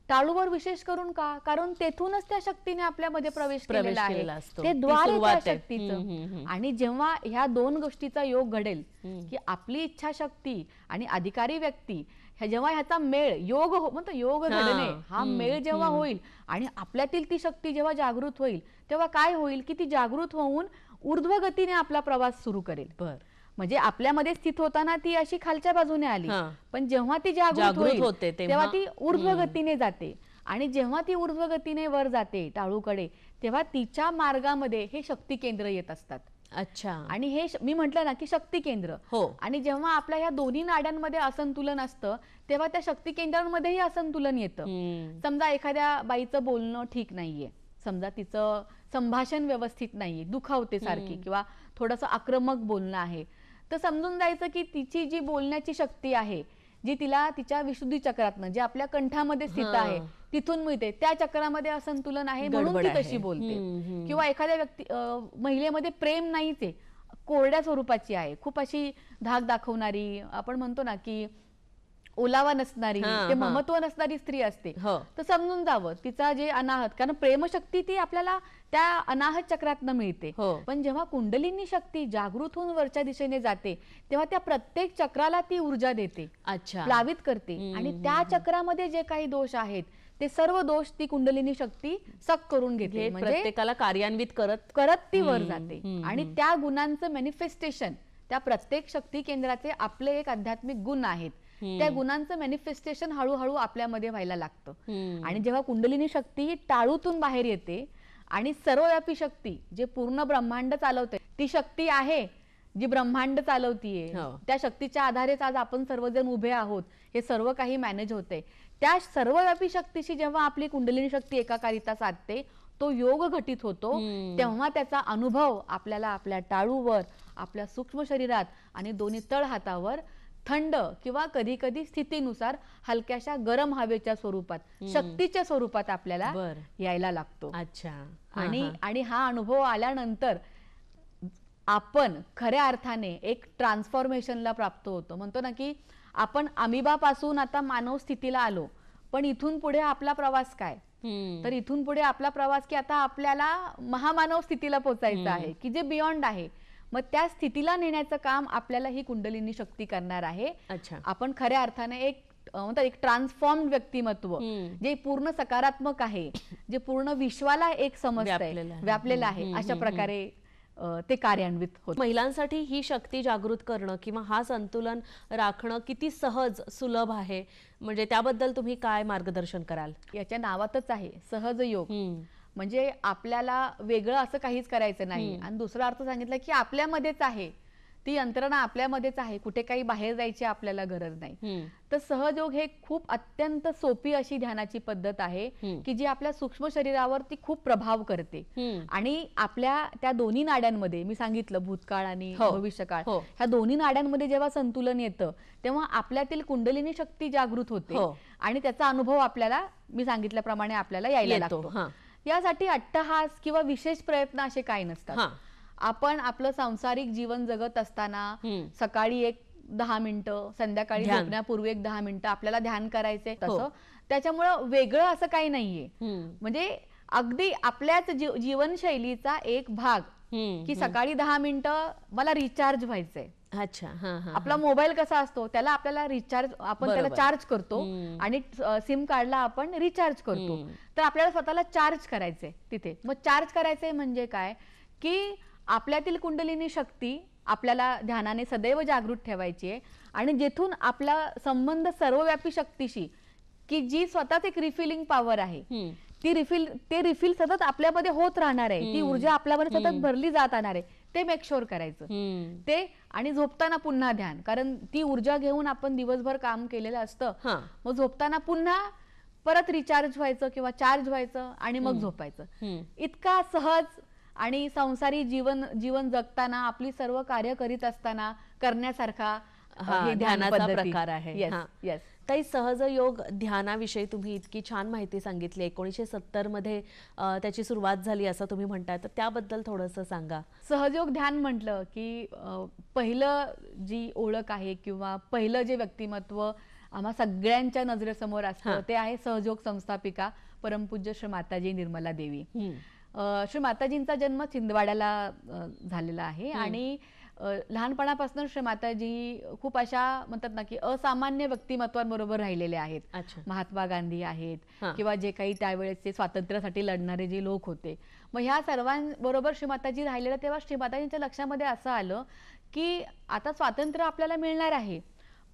S2: टाळूवर विशेष करून का? कारण तेथूनच त्या शक्तीने आपल्यामध्ये प्रवेश केलेला आहे, ते द्वार आहे त्या शक्तीचं. आणि जेव्हा ह्या दोन गोष्टीचा योग घडेल की आपली इच्छाशक्ती आणि अधिकारी व्यक्ती जेव्हा ह्याचा मेळ योग म्हणतो, योग घडणे हा मेळ जेव्हा होईल आणि आपल्यातील ती शक्ती जेव्हा जागृत होईल तेव्हा काय होईल की ती जागृत होऊन ऊर्ध्व गतीने आपला प्रवास सुरू करेल. म्हणजे आपल्यामध्ये स्थित होताना ती अशी खालच्या बाजूने आली, पण जेव्हा ती जागृत होते तेव्हा ती ऊर्ध्व गतीने जाते आणि जेव्हा ती ऊर्ध्व गतीने वर जाते टाळूकडे तेव्हा तिच्या मार्गामध्ये हे शक्ती केंद्र येत असतात.
S1: अच्छा.
S2: आणि हे मी म्हटलं ना की शक्ती केंद्र. आणि जेव्हा आपल्या ह्या दोन्ही नाड्यांमध्ये असंतुलन असतं तेव्हा त्या शक्ती केंद्रांमध्येही असंतुलन येतं. समजा एखाद्या बाईचं बोलणं ठीक नाहीये, समजा तिचं संभाषण व्यवस्थित नाहीये, दुखावते सारखी किंवा थोडंसं आक्रमक बोलणं आहे, तर समजून जायचं की तिची जी बोलण्याची शक्ती आहे, जी तिला तिच्या विशुद्धी चक्रातनं जे आपल्या कंठामध्ये स्थित आहे तिथून मिळते, त्या चक्रामध्ये असंतुलन आहे म्हणून ती तशी बोलते. किंवा एखाद्या महिलेमध्ये प्रेम नाहीच आहे, कोरड्या स्वरूपाची आहे, खूप अशी धाक दाखवणारी, आपण म्हणतो ना की ओलावा नसणारी, ते ममत्व नसणारी स्त्री असते, तर समजून जावं तिचा जे अनाहत, कारण प्रेमशक्ती ती आपल्याला त्या अनाहत चक्रातनं मिळते. पण जेव्हा कुंडलिनी शक्ती जागृत होऊन वरच्या दिशेने जाते तेव्हा त्या प्रत्येक चक्राला ती ऊर्जा देते, प्लावित करते, आणि त्या चक्रामध्ये जे काही दोष आहेत ते सर्व दोष ती कुंडलिनी शक्ती सक करून घेते, म्हणजे
S1: प्रत्येकाला कार्यान्वित करत
S2: ती वर जाते. आणि त्या गुणांचं मॅनिफेस्टेशन, त्या प्रत्येक शक्ती केंद्राचे आपले एक आध्यात्मिक गुण आहेत, त्या गुणांचं मॅनिफेस्टेशन हळूहळू आपल्यामध्ये व्हायला लागतं. आणि जेव्हा कुंडलिनी शक्ती टाळूतून बाहेर येते आणि सर्वव्यापी शक्ती जे पूर्ण ब्रह्मांड चालवते, ती शक्ती आहे जी ब्रह्मांड चालवतीये, त्या शक्तीच्या आधारेच आज आपण सर्वजण उभे आहोत, हे सर्व काही मॅनेज होते. त्या सर्वव्यापी शक्तीशी जेव्हा आपली कुंडलिनी शक्ती एकाकारिता साधते, तो योग घटित होतो, तेव्हा त्याचा अनुभव आपल्याला आपल्या टाळूवर, आपल्या सूक्ष्म शरीरात आणि दोन्ही तळ हातावर थंड किंवा कधी कधी स्थितीनुसार हलक्याशा गरम हवेच्या स्वरूपात, शक्तीच्या स्वरूपात आपल्याला यायला लागतो. आणि हा अनुभव आल्यानंतर आपण खऱ्या अर्थाने एक ट्रान्सफॉर्मेशनला प्राप्त होतो. म्हणतो ना की आपण अमिबापासून आता मानव स्थितीला आलो, पण इथून पुढे आपला प्रवास काय, तर इथून पुढे आपला प्रवास की आता आपल्याला महामानव स्थितीला पोहोचायचं आहे, की जे बियॉन्ड आहे. मग त्या स्थितीला नेण्याचं काम आपल्याला ही कुंडलिनी शक्ती करणार आहे. आपण खऱ्या अर्थाने एक म्हणतात एक ट्रान्सफॉर्म्ड व्यक्तिमत्व, जे पूर्ण सकारात्मक आहे, जे पूर्ण विश्वाला एक समजतंय, व्यापलेलं आहे, अशा प्रकारे ते कार्यान्वित होतं.
S1: महिलांसाठी ही शक्ती जागृत करणं किंवा हा संतुलन राखणं किती सहज सुलभ आहे, म्हणजे त्याबद्दल तुम्ही काय मार्गदर्शन कराल?
S2: याच्या नावातच आहे सहज योग, म्हणजे आपल्याला वेगळं असं काहीच करायचं नाही. आणि दुसरा अर्थ सांगितला की आपल्यामध्येच आहे, ती यंत्रणा आपल्यामध्येच आहे, कुठे काही बाहेर जायची आपल्याला गरज नाही. तर सहजयोग हे खूप अत्यंत सोपी अशी ध्यानाची पद्धत आहे की जी आपल्या सूक्ष्म शरीरावर ती खूप प्रभाव करते. आणि आपल्या त्या दोन्ही नाड्यांमध्ये, मी सांगितलं भूतकाळ आणि भविष्यकाळ, ह्या दोन्ही नाड्यांमध्ये जेव्हा संतुलन येतं तेव्हा आपल्यातील कुंडलिनी शक्ती जागृत होते आणि त्याचा अनुभव आपल्याला, मी सांगितल्याप्रमाणे, आपल्याला यायला लागतो. यासाठी अट्टहास किंवा विशेष प्रयत्न असे काही नसतात. आपण आपलं सांसारिक जीवन जगत असताना सकाळी एक 10 मिनिटं, संध्याकाळी झोपण्यापूर्वी एक 10 मिनिटं आपल्याला ध्यान करायचंय, तसं त्याच्यामुळं वेगळं असं काही नाहीये. म्हणजे अगदी आपल्याच जीवनशैलीचा एक भाग की सकाळी 10 मिनिटं मला रिचार्ज व्हायचंय. आपला मोबाईल कसा असतो, त्याला आपल्याला रिचार्ज, आपण त्याला चार्ज करतो आणि सिम कार्डला आपण रिचार्ज करतो, तर आपल्याला स्वतःला चार्ज करायचंय तिथे. मग चार्ज करायचंय म्हणजे काय की आपल्यातील कुंडलिनी शक्ती आपल्याला ध्यानाने सदैव जागृत ठेवायची आहे, आणि जिथून आपला संबंध सर्वव्यापी शक्तीशी, की जी स्वतःच एक रिफिलिंग पॉवर आहे, ते रिफिल सतत आपल्यामध्ये होत राहणार आहे, ती ऊर्जा आपल्यामध्ये सतत भरली जात राहणार आहे, ते मेक शुअर करायचं ते. आणि झोपताना पुन्हा ध्यान, कारण ती ऊर्जा घेऊन आपण दिवसभर काम केलेलं असतं, मग झोपताना पुन्हा परत रिचार्ज व्हायचं किंवा चार्ज व्हायचं आणि मग झोपायचं. इतका सहज आणि संसारी जीवन जगताना, आपली सर्व कार्य करीत असताना करण्यासारखा हे ध्यानाचा प्रकार आहे.
S1: ताई, सहज योग ध्यानाविषयी तुम्ही इतकी छान माहिती सांगितली. 1970 मध्ये त्याची सुरुवात झाली असं तुम्ही म्हणताय, तर त्याबद्दल थोडंसं सांगा.
S2: सहजयोग ध्यान म्हटलं की पहिलं जी ओळख आहे किंवा पहिलं जे व्यक्तिमत्व आम्हा सगळ्यांच्या नजरेसमोर असतं ते आहे सहजयोग संस्थापिका परमपूज्य श्री माताजी निर्मला देवी. श्री माताजींचा जन्म छिंदवाड्याला झालेला आहे आणि लहानपणापासून श्री माताजी खूप अशा म्हणतात ना की असामान्य व्यक्तिमत्वांबरोबर राहिलेले आहेत. महात्मा गांधी आहेत किंवा जे काही त्यावेळेचे स्वातंत्र्यासाठी लढणारे जे लोक होते, मग ह्या सर्वांबरोबर श्री माताजी राहिलेल्या, तेव्हा श्री माताजींच्या लक्षामध्ये असं आलं की आता स्वातंत्र्य आपल्याला मिळणार आहे,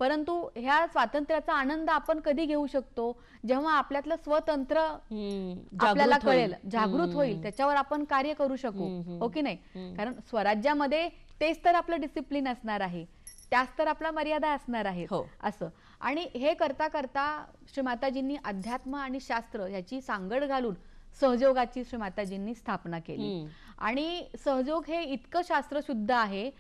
S2: परंतु ह्या स्वातंत्र्याचा आनंद आपण कधी घेऊ शकतो, जेव्हा आपल्यातलं स्वतंत्र आपल्याला कळेल, जागृत होईल, त्याच्यावर आपण कार्य करू शकू, हो की नाही. कारण स्वराज्यामध्ये तेच तर आपलं डिसिप्लिन असणार आहे, त्याच तर आपला मर्यादा असणार आहे असं. आणि हे करता करता श्री माताजींनी अध्यात्म आणि शास्त्र याची सांगड घालून सहयोगाची श्री माताजींनी स्थापना केली. आणि सहयोग हे इतकं शास्त्रशुद्ध आहे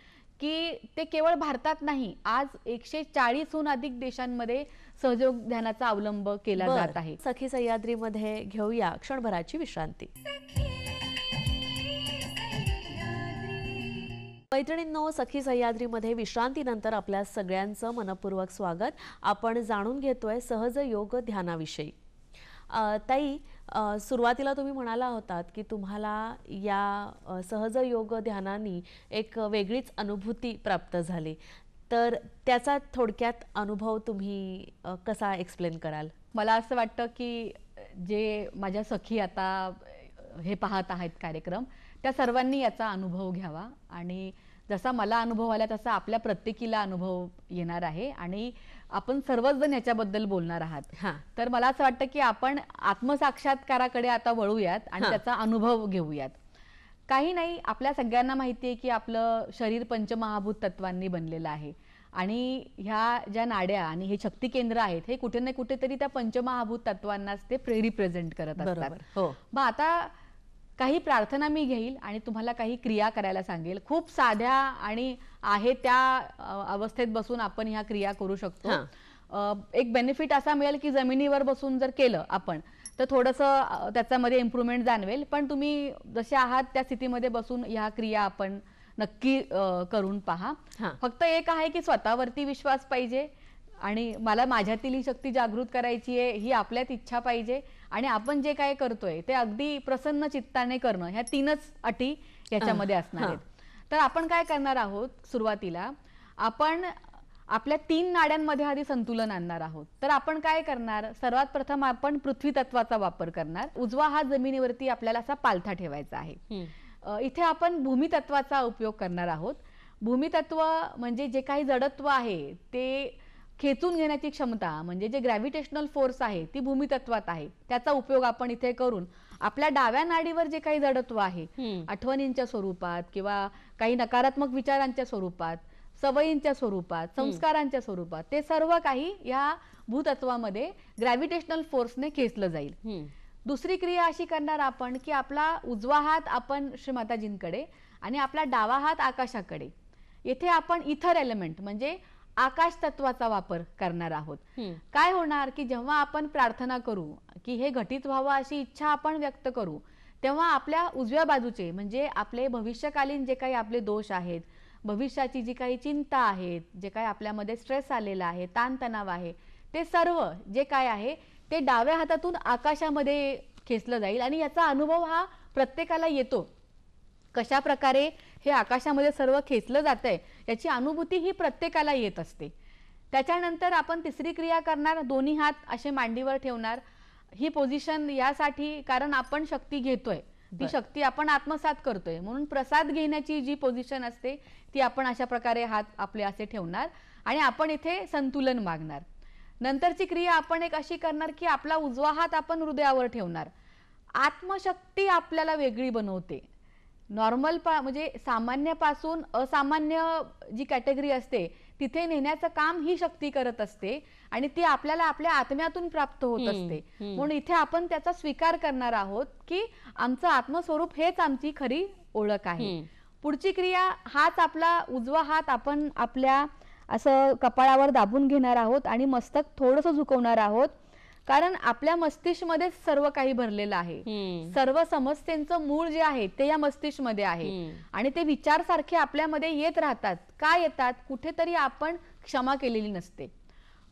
S2: की ते केवळ भारतात नाही, आज 140हून अधिक देशांमध्ये सहयोग ध्यानाचा अवलंब केला जात आहे.
S1: सखी सह्याद्रीमध्ये घेऊया क्षणभराची विश्रांती. मैत्रिणींनो, सखी सह्याद्रीमध्ये विश्रांतीनंतर आपल्या सगळ्यांचं मनपूर्वक स्वागत. आपण जाणून घेतोय सहज योग ध्यानाविषयी. ताई, सुरुवातीला तुम्ही म्हणाला होतात की तुम्हाला या सहज योग ध्यानाने एक वेगळीच अनुभूती प्राप्त झाली, तर त्याचा थोडक्यात अनुभव तुम्ही कसा एक्सप्लेन कराल?
S2: मला असं वाटतं की जे माझ्या सखी आता हे पाहत आहेत कार्यक्रम, त्या सर्वांनी याचा अनुभव घ्यावा आणि जसा मला अनुभव आला तसा आपल्या प्रत्येकीला अनुभव येणार आहे आणि आपण सर्वच जण याच्याबद्दल बोलणार आहात. तर मला असं वाटतं की आपण आत्मसाक्षात्काराकडे आता वळूयात आणि त्याचा अनुभव घेऊयात. काही नाही, आपल्या सगळ्यांना माहिती आहे की आपलं शरीर पंचमहाभूत तत्वांनी बनलेलं आहे आणि ह्या ज्या नाड्या आणि हे शक्ती केंद्र आहेत हे कुठे ना कुठेतरी त्या पंचमहाभूत तत्वांनाच ते रिप्रेझेंट करत असतात. मग आता काही प्रार्थना मी घेईल आणि तुम्हाला काही क्रिया करायला सांगेल. खूप साध्या आणि आहे त्या अवस्थेत बसून आपण ह्या क्रिया करू शकतो. एक बेनिफिट असा मिळेल की जमिनीवर बसून जर केलं आपण तर थोडंसं त्याच्यामध्ये इम्प्रूव्हमेंट जाणवेल, पण तुम्ही जसे आहात त्या स्थितीमध्ये बसून ह्या क्रिया आपण नक्की करून पहा. फक्त एक आहे की स्वतःवरती विश्वास पाहिजे आणि मला माझ्यातील ही शक्ती जागृत करायची आहे, ही आपल्यात इच्छा पाहिजे आणि आपण जे काय करतोय ते अगदी प्रसन्न चित्ताने करणं, ह्या तीनच अटी याच्यामध्ये असणार आहेत. तर आपण काय करणार आहोत, सुरुवातीला आपण आपल्या 3 नाड्यांमध्ये आधी संतुलन आणणार आहोत. तर आपण काय करणार, सर्वात प्रथम आपण पृथ्वी तत्वाचा वापर करणार. उजवा हात जमिनीवरती आपल्याला असा पालथा ठेवायचा आहे. इथे आपण भूमी तत्वाचा उपयोग करणार आहोत. भूमी तत्व म्हणजे जे काही जडत्व आहे ते खेचून घेण्याची क्षमता, म्हणजे जे ग्रॅव्हिटेशनल फोर्स आहे ती भूमी तत्वात आहे. त्याचा उपयोग आपण इथे करून आपल्या डाव्या नाडीवर जे काही जडत्व आहे, आठवणींच्या स्वरूपात किंवा काही नकारात्मक विचारांच्या स्वरूपात, सवयींच्या स्वरूपात, संस्कारांच्या स्वरूपात, ते सर्व काही या भूतत्वामध्ये ग्रॅव्हिटेशनल फोर्सने खेचलं जाईल. दुसरी क्रिया अशी करणार आपण की आपला उजवा हात आपण श्रीमाताजींकडे आणि आपला डावा हात आकाशाकडे. येथे आपण इथर एलिमेंट म्हणजे आकाश तत्वाचा वापर करणार आहोत. काय होणार की जेव्हा आपण प्रार्थना करू की हे घटित व्हावं अशी इच्छा आपण व्यक्त करू, तेव्हा आपल्या उजव्या बाजूचे म्हणजे आपले भविष्यकालीन जे काही आपले दोष आहेत, भविष्याची जी काही चिंता आहेत, जे काही आपल्यामध्ये स्ट्रेस आलेला आहे, ताणतणाव आहे, ते सर्व जे काय आहे ते डाव्या हातातून आकाशामध्ये खेचलं जाईल आणि याचा अनुभव हा प्रत्येकाला येतो. कशा प्रकारे हे आकाशामध्ये सर्व खेचलं जातंय याची अनुभूती ही प्रत्येकाला येत असते. त्याच्यानंतर आपण तिसरी क्रिया करणार, दोन्ही हात असे मांडीवर ठेवणार. ही पोझिशन यासाठी कारण आपण शक्ती घेतोय, ती शक्ती आपण आत्मसात करतोय, म्हणून प्रसाद घेण्याची जी पोझिशन असते ती आपण अशा प्रकारे हात आपले असे ठेवणार आणि आपण इथे संतुलन मागणार. नंतरची क्रिया आपण एक अशी करणार की आपला उजवा हात आपण हृदयावर ठेवणार. आत्मशक्ती आपल्याला वेगळी बनवते. नॉर्मल म्हणजे सामान्यपासून असामान्य जी कॅटेगरी असते तिथे नेण्याचं काम ही शक्ती करत असते आणि ती आपल्याला आपल्या आत्म्यातून प्राप्त होत असते. म्हणून इथे आपण त्याचा स्वीकार करणार आहोत की आमचं आत्मस्वरूप हेच आमची खरी ओळख आहे. पुढची क्रिया, हाच आपला उजवा हात आपण आपल्या असं कपाळावर दाबून घेणार आहोत आणि मस्तक थोडंसं झुकवणार आहोत, कारण आपल्या मस्तिष्कमध्ये सर्व काही भरलेलं आहे. सर्व समस्यांचं मूळ जे आहे ते या मस्तिष्कमध्ये आहे आणि ते विचार सारखे आपल्यामध्ये येत राहतात. का येतात? कुठेतरी आपण क्षमा केलेली नसते,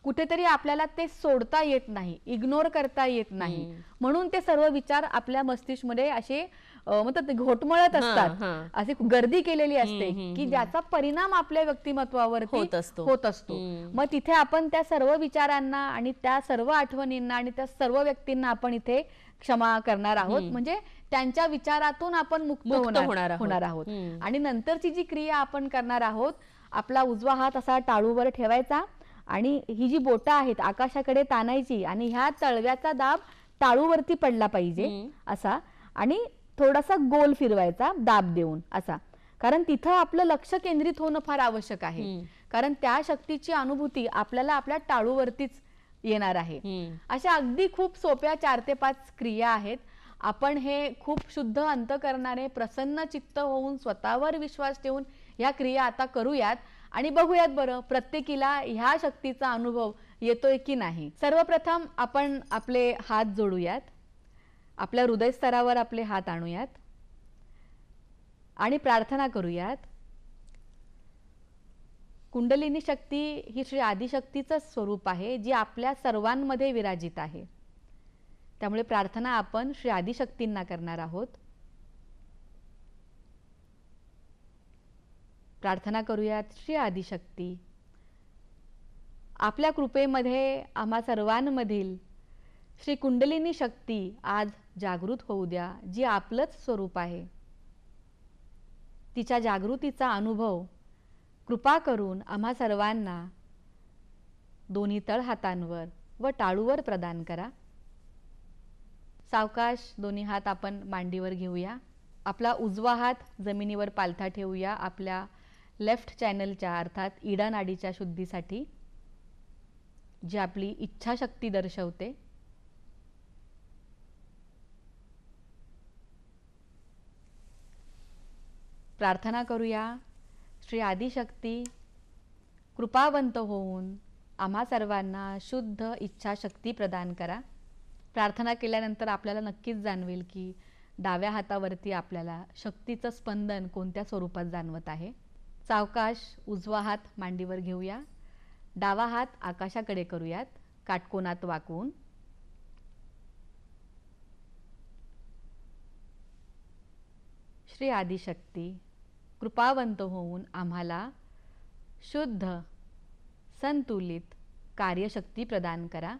S2: कुठेतरी आपल्याला ते सोडता येत नाही, इग्नोर करता येत नाही, म्हणून ते सर्व विचार आपल्या मस्तिष्कमध्ये असे म्हणतात घोटमळत असतात, अशी गर्दी केलेली असते की ज्याचा परिणाम आपल्या व्यक्तिमत्वावरती होत असतो. मग तिथे आपण त्या सर्व विचारांना आणि त्या सर्व आठवणींना आणि त्या सर्व व्यक्तींना आपण इथे क्षमा करणार आहोत, म्हणजे त्यांच्या विचारातून आपण मुक्त होणार आहोत. आणि नंतरची जी क्रिया आपण करणार आहोत, आपला उजवा हात असा टाळूवर ठेवायचा आणि ही जी बोटं आहेत आकाशाकडे ताणायची आणि ह्या तळव्याचा दाब टाळूवरती पडला पाहिजे असा आणि थोडासा गोल फिरवायचा दाब देऊन असा, कारण तिथं आपलं लक्ष केंद्रित होणं फार आवश्यक आहे, कारण त्या शक्तीची अनुभूती आपल्याला आपल्या टाळूवरतीच येणार आहे. अशा अगदी खूप सोप्या 4 ते 5 क्रिया आहेत. आपण हे खूप शुद्ध अंतःकरणाने प्रसन्न चित्त होऊन स्वतःवर विश्वास ठेवून ह्या क्रिया आता करूयात आणि बघूयात बरं प्रत्येकीला ह्या शक्तीचा अनुभव येतोय की नाही. सर्वप्रथम आपण आपले हात जोडूयात, आपल्या हृदयस्तरावर आपले हात आणूयात आणि प्रार्थना करूयात. कुंडलिनी शक्ती ही श्री आदिशक्तीचं स्वरूप आहे, जी आपल्या सर्वांमध्ये विराजित आहे. त्यामुळे प्रार्थना आपण श्री आदिशक्तींना करणार आहोत. प्रार्थना करूयात. श्री आदिशक्ती, आपल्या कृपेमध्ये आम्हा सर्वांमधील श्री कुंडलिनी शक्ती आज जागृत होऊ द्या, जी आपलंच स्वरूप आहे. तिच्या जागृतीचा अनुभव कृपा करून आम्हा सर्वांना दोन्ही तळहातांवर व टाळूवर प्रदान करा. सावकाश दोन्ही हात आपण मांडीवर घेऊया. आपला उजवा हात जमिनीवर पालथा ठेवूया आपल्या लेफ्ट चॅनलच्या अर्थात इडा नाडीच्या शुद्धीसाठी, जी आपली इच्छाशक्ती दर्शवते. प्रार्थना करूया. श्री आदिशक्ती, कृपावंत होऊन आम्हा सर्वांना शुद्ध इच्छाशक्ती प्रदान करा. प्रार्थना केल्यानंतर आपल्याला नक्कीच जाणवेल की डाव्या हातावरती आपल्याला शक्तीचं स्पंदन कोणत्या स्वरूपात जाणवत आहे. सावकाश उजवा हात मांडीवर घेऊया. डावा हात आकाशाकडे करूयात, काटकोनात वाकवून. श्री आदिशक्ती, कृपावंत होऊन आम्हाला शुद्ध संतुलित कार्यशक्ती प्रदान करा.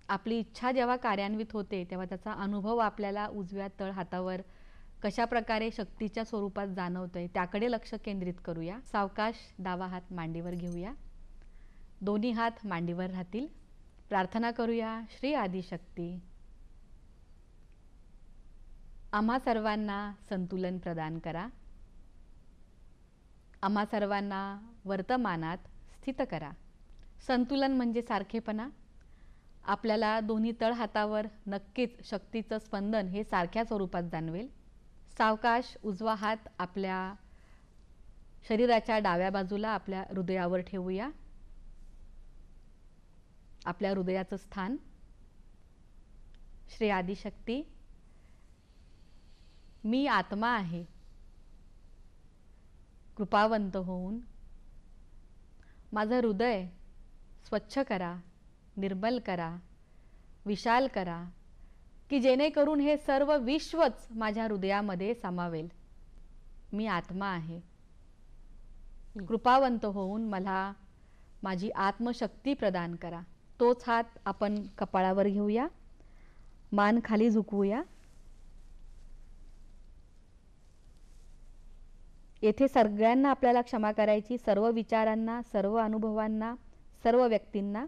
S2: आपली इच्छा जेव्हा कार्यान्वित होते तेव्हा त्याचा अनुभव आपल्याला उजव्या तळ हातावर कशा प्रकारे शक्तीच्या स्वरूपात जाणवतंय त्याकडे लक्ष केंद्रित करूया. सावकाश डावा हात मांडीवर घेऊया. दोन्ही हात मांडीवर राहतील. प्रार्थना करूया. श्री आदिशक्ती, आम्हा सर्वांना संतुलन प्रदान करा. आम्हा सर्वांना वर्तमानात स्थित करा. संतुलन म्हणजे सारखेपणा. आपल्याला दोन्ही तळ हातावर नक्कीच शक्तीचं स्पंदन हे सारख्या स्वरूपात जाणवेल. सावकाश उजवा हात आपल्या शरीराच्या डाव्या बाजूला आपल्या हृदयावर ठेवूया. आपल्या हृदयाचं स्थान. श्री आदिशक्ती, मी आत्मा आहे. कृपावंत होऊन माझं हृदय स्वच्छ करा, निर्मल करा, विशाल करा, की जेणेकरून हे सर्व विश्वच माझ्या हृदयामध्ये सामावेल. मी आत्मा आहे. कृपावंत होऊन मला माझी आत्मशक्ती प्रदान करा. तोच हात आपण कपाळावर घेऊया. मान खाली झुकवूया. येथे सगळ्यांना आपल्याला क्षमा करायची, सर्व विचारांना, सर्व अनुभवांना, सर्व व्यक्तींना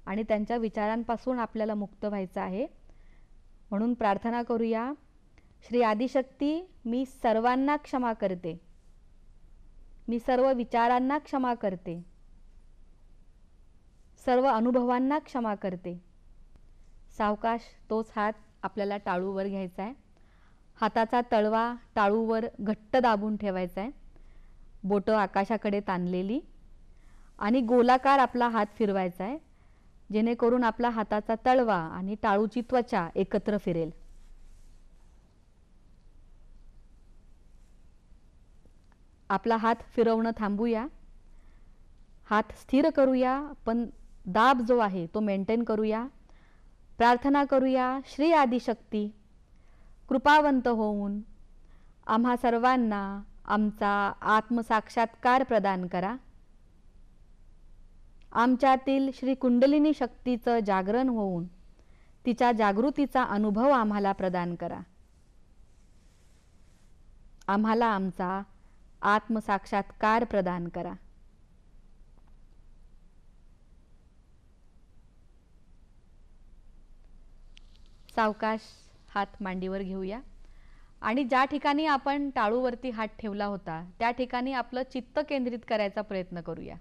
S2: आणि त्यांच्या विचारांपासून आपल्याला मुक्त व्हायचं आहे. म्हणून प्रार्थना करूया. श्री आदिशक्ती, मी सर्वांना क्षमा करते. मी सर्व विचारांना क्षमा करते. सर्व अनुभवांना क्षमा करते. सावकाश तोच हात आपल्याला टाळूवर घ्यायचा आहे. हाताचा तळवा टाळूवर घट्ट दाबून ठेवायचा आहे. बोटं आकाशाकडे ताणलेली आणि गोलाकार आपला हात फिरवायचा आहे, जेणेकरून आपला हाताचा तळवा आणि टाळूची त्वचा एकत्र फिरेल. आपला हात फिरवणं थांबूया. हात स्थिर करूया, पण दाब जो आहे तो मेंटेन करूया. प्रार्थना करूया. श्री आदिशक्ती, कृपावंत होऊन आम्हा सर्वांना आमचा आत्मसाक्षात्कार प्रदान करा. आमच्यातील श्री कुंडलिनी शक्तीचं जागरण होऊन तिच्या जागृतीचा अनुभव आम्हाला प्रदान करा. आम्हाला आमचा आत्मसाक्षात्कार प्रदान करा. सावकाश हात मांडीवर घेऊया आणि ज्या ठिकाणी आपण टाळूवरती हात ठेवला होता त्या ठिकाणी आपलं चित्त केंद्रित करायचा प्रयत्न करूया.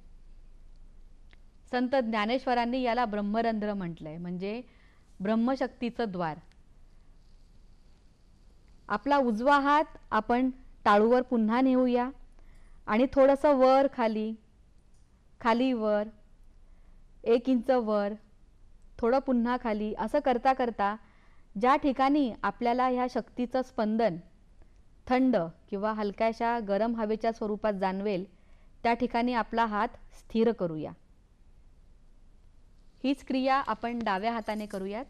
S2: संत ज्ञानेश्वरांनी याला ब्रह्मरंध्र म्हटलंय, म्हणजे ब्रह्मशक्तीचं द्वार. आपला उजवा हात आपण टाळूवर पुन्हा नेऊया आणि थोडंसं वर खाली, खाली वर, 1 इंच वर, थोडं पुन्हा खाली, असं करता करता ज्या ठिकाणी आपल्याला ह्या शक्तीचं स्पंदन थंड किंवा हलक्याशा गरम हवेच्या स्वरूपात जाणवेल त्या ठिकाणी आपला हात स्थिर करूया. हीच क्रिया आपण डाव्या हाताने करूयात.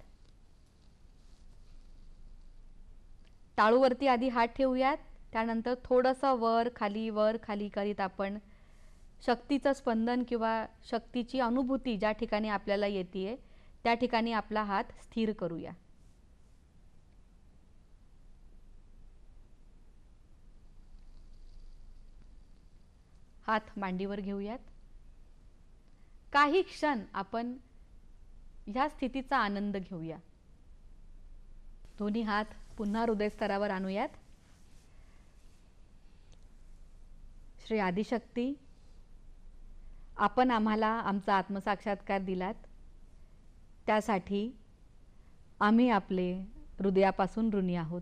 S2: टाळूवरती आधी हात ठेवूयात, त्यानंतर थोडंसं वर खाली करीत आपण शक्तीचं स्पंदन किंवा शक्तीची अनुभूती ज्या ठिकाणी आपल्याला येते त्या ठिकाणी आपला हात स्थिर करूया. हात मांडीवर घेऊयात. काही क्षण आपण ह्या स्थितीचा आनंद घेऊया. दोन्ही हात पुन्हा हृदयस्तरावर आणूयात. श्री आदिशक्ती, आपण आम्हाला आमचा आत्मसाक्षात्कार दिलात, त्यासाठी आम्ही आपले हृदयापासून ऋणी आहोत.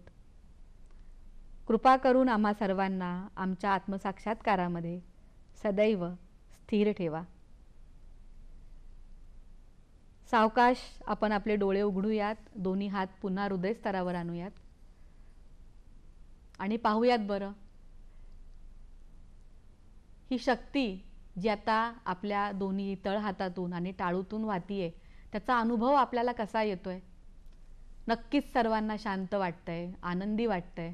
S2: कृपा करून आम्हा सर्वांना आमच्या आत्मसाक्षात्कारामध्ये सदैव स्थिर ठेवा. सावकाश आपण आपले डोळे उघडूयात. दोन्ही हात पुन्हा हृदयस्तरावर आणूयात आणि पाहूयात बरं, ही शक्ती जी आता आपल्या दोन्ही तळहातातून आणि टाळूतून वाहतीये त्याचा अनुभव आपल्याला कसा येतोय. नक्कीच सर्वांना शांत वाटतंय, आनंदी वाटतंय,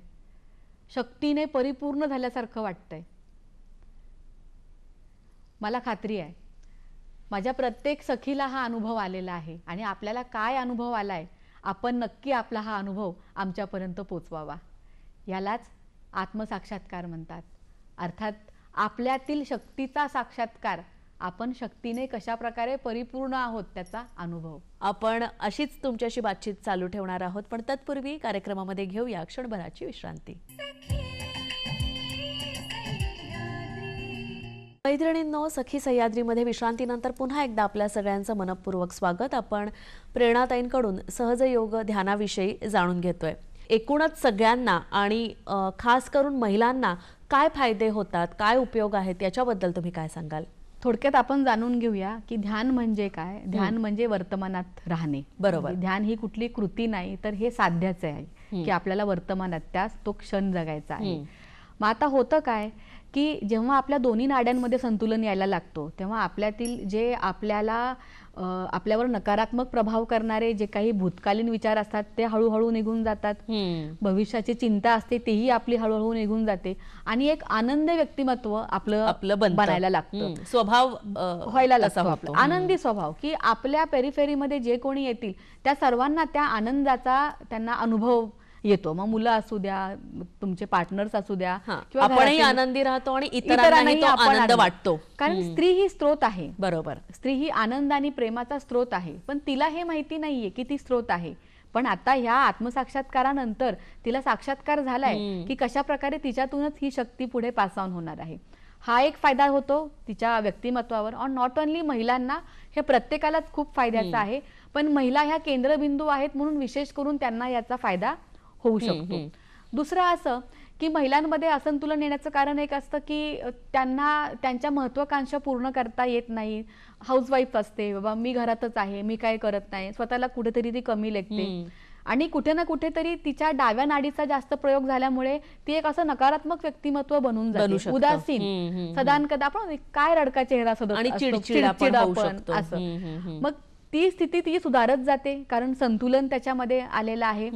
S2: शक्तीने परिपूर्ण झाल्यासारखं वाटतंय. मला खात्री आहे माझ्या प्रत्येक सखीला हा अनुभव आलेला आहे आणि आपल्याला काय अनुभव आलाय आपण नक्की आपला हा अनुभव आमच्यापर्यंत पोचवावा. यालाच आत्मसाक्षात्कार म्हणतात. अर्थात आपल्यातील शक्तीचा साक्षात्कार, आपण शक्तीने कशा प्रकारे परिपूर्ण आहोत त्याचा अनुभव.
S1: आपण अशीच तुमच्याशी बातचीत चालू ठेवणार आहोत, पण तत्पूर्वी कार्यक्रमामध्ये घेऊया क्षणभराची विश्रांती. मैत्रिणींनो, सखी सह्याद्रीमध्ये विश्रांतीनंतर पुन्हा एकदा आपल्या सगळ्यांचं मनपूर्वक स्वागत. आपण प्रेरणाताईंकडून सहजयोग ध्यानाविषयी जाणून घेतोय. एकूणच सगळ्यांना आणि खास करून महिलांना काय फायदे होतात, काय उपयोग आहेत याच्याबद्दल तुम्ही काय सांगाल?
S2: थोडक्यात आपण जाणून घेऊया की ध्यान म्हणजे काय. ध्यान म्हणजे वर्तमानात राहणे.
S1: बरोबर.
S2: ध्यान ही कुठली कृती नाही, तर हे साध्याचं आहे की आपल्याला वर्तमानात त्याच तो क्षण जगायचा आहे. मग आता होतं काय की जेव्हा आपल्या दोन्ही नाड्यांमध्ये संतुलन यायला लागतो तेव्हा आपल्यातील जे आपल्यावर नकारात्मक प्रभाव करणारे जे काही भूतकालीन विचार असतात ते हळूहळू निघून जातात. भविष्याची चिंता असते तेही आपली हळूहळू निघून जाते आणि एक आनंद व्यक्तिमत्व आपलं बनायला लागतं.
S1: स्वभाव
S2: व्हायला लागतो आपला आनंदी स्वभाव, की आपल्या पेरिफेरीमध्ये जे कोणी येतील त्या सर्वांना त्या आनंदाचा त्यांना अनुभव येतो. मग मुलं असू द्या, तुमचे पार्टनर्स असू द्या,
S1: किंवा आपणही आनंदी राहतो आणि इतरांनाही तो आनंद वाटतो.
S2: कारण स्त्री ही स्त्रोत आहे.
S1: बरोबर.
S2: स्त्री ही आनंद आणि प्रेमाचा स्त्रोत आहे, पण तिला हे माहिती नाहीये की ती स्त्रोत आहे. पण आता ह्या आत्मसाक्षात्कारानंतर तिला साक्षात्कार झालाय की कशा प्रकारे तिच्यातूनच ही शक्ती पुढे पास ऑन होणार आहे. हा एक फायदा होतो तिच्या व्यक्तिमत्वावर. और नॉट ओनली महिलांना, हे प्रत्येकालाच खूप फायद्याचं आहे, पण महिला ह्या केंद्रबिंदू आहेत म्हणून विशेष करून त्यांना याचा फायदा होऊ शकतो. दुसरं असं की महिलांमध्ये असंतुलन येण्याचं कारण एक असतं की त्यांना त्यांच्या महत्वाकांक्षा पूर्ण करता येत नाही. हाऊसवाईफ असते, बाबा मी घरातच आहे, मी काय करत नाही, स्वतःला कुठेतरी ती कमी लेखते आणि कुठे ना कुठेतरी तिच्या डाव्या नाडीचा जास्त प्रयोग झाल्यामुळे ती एक असं नकारात्मक व्यक्तिमत्व बनून जाते. उदासीन, सदानकदा आपण काय रडका चेहरा सदत
S1: आणि चिडचिडापण
S2: असं. मग ती स्थिती ती सुधारत जाते कारण संतुलन त्याच्यामध्ये आलेलं आहे.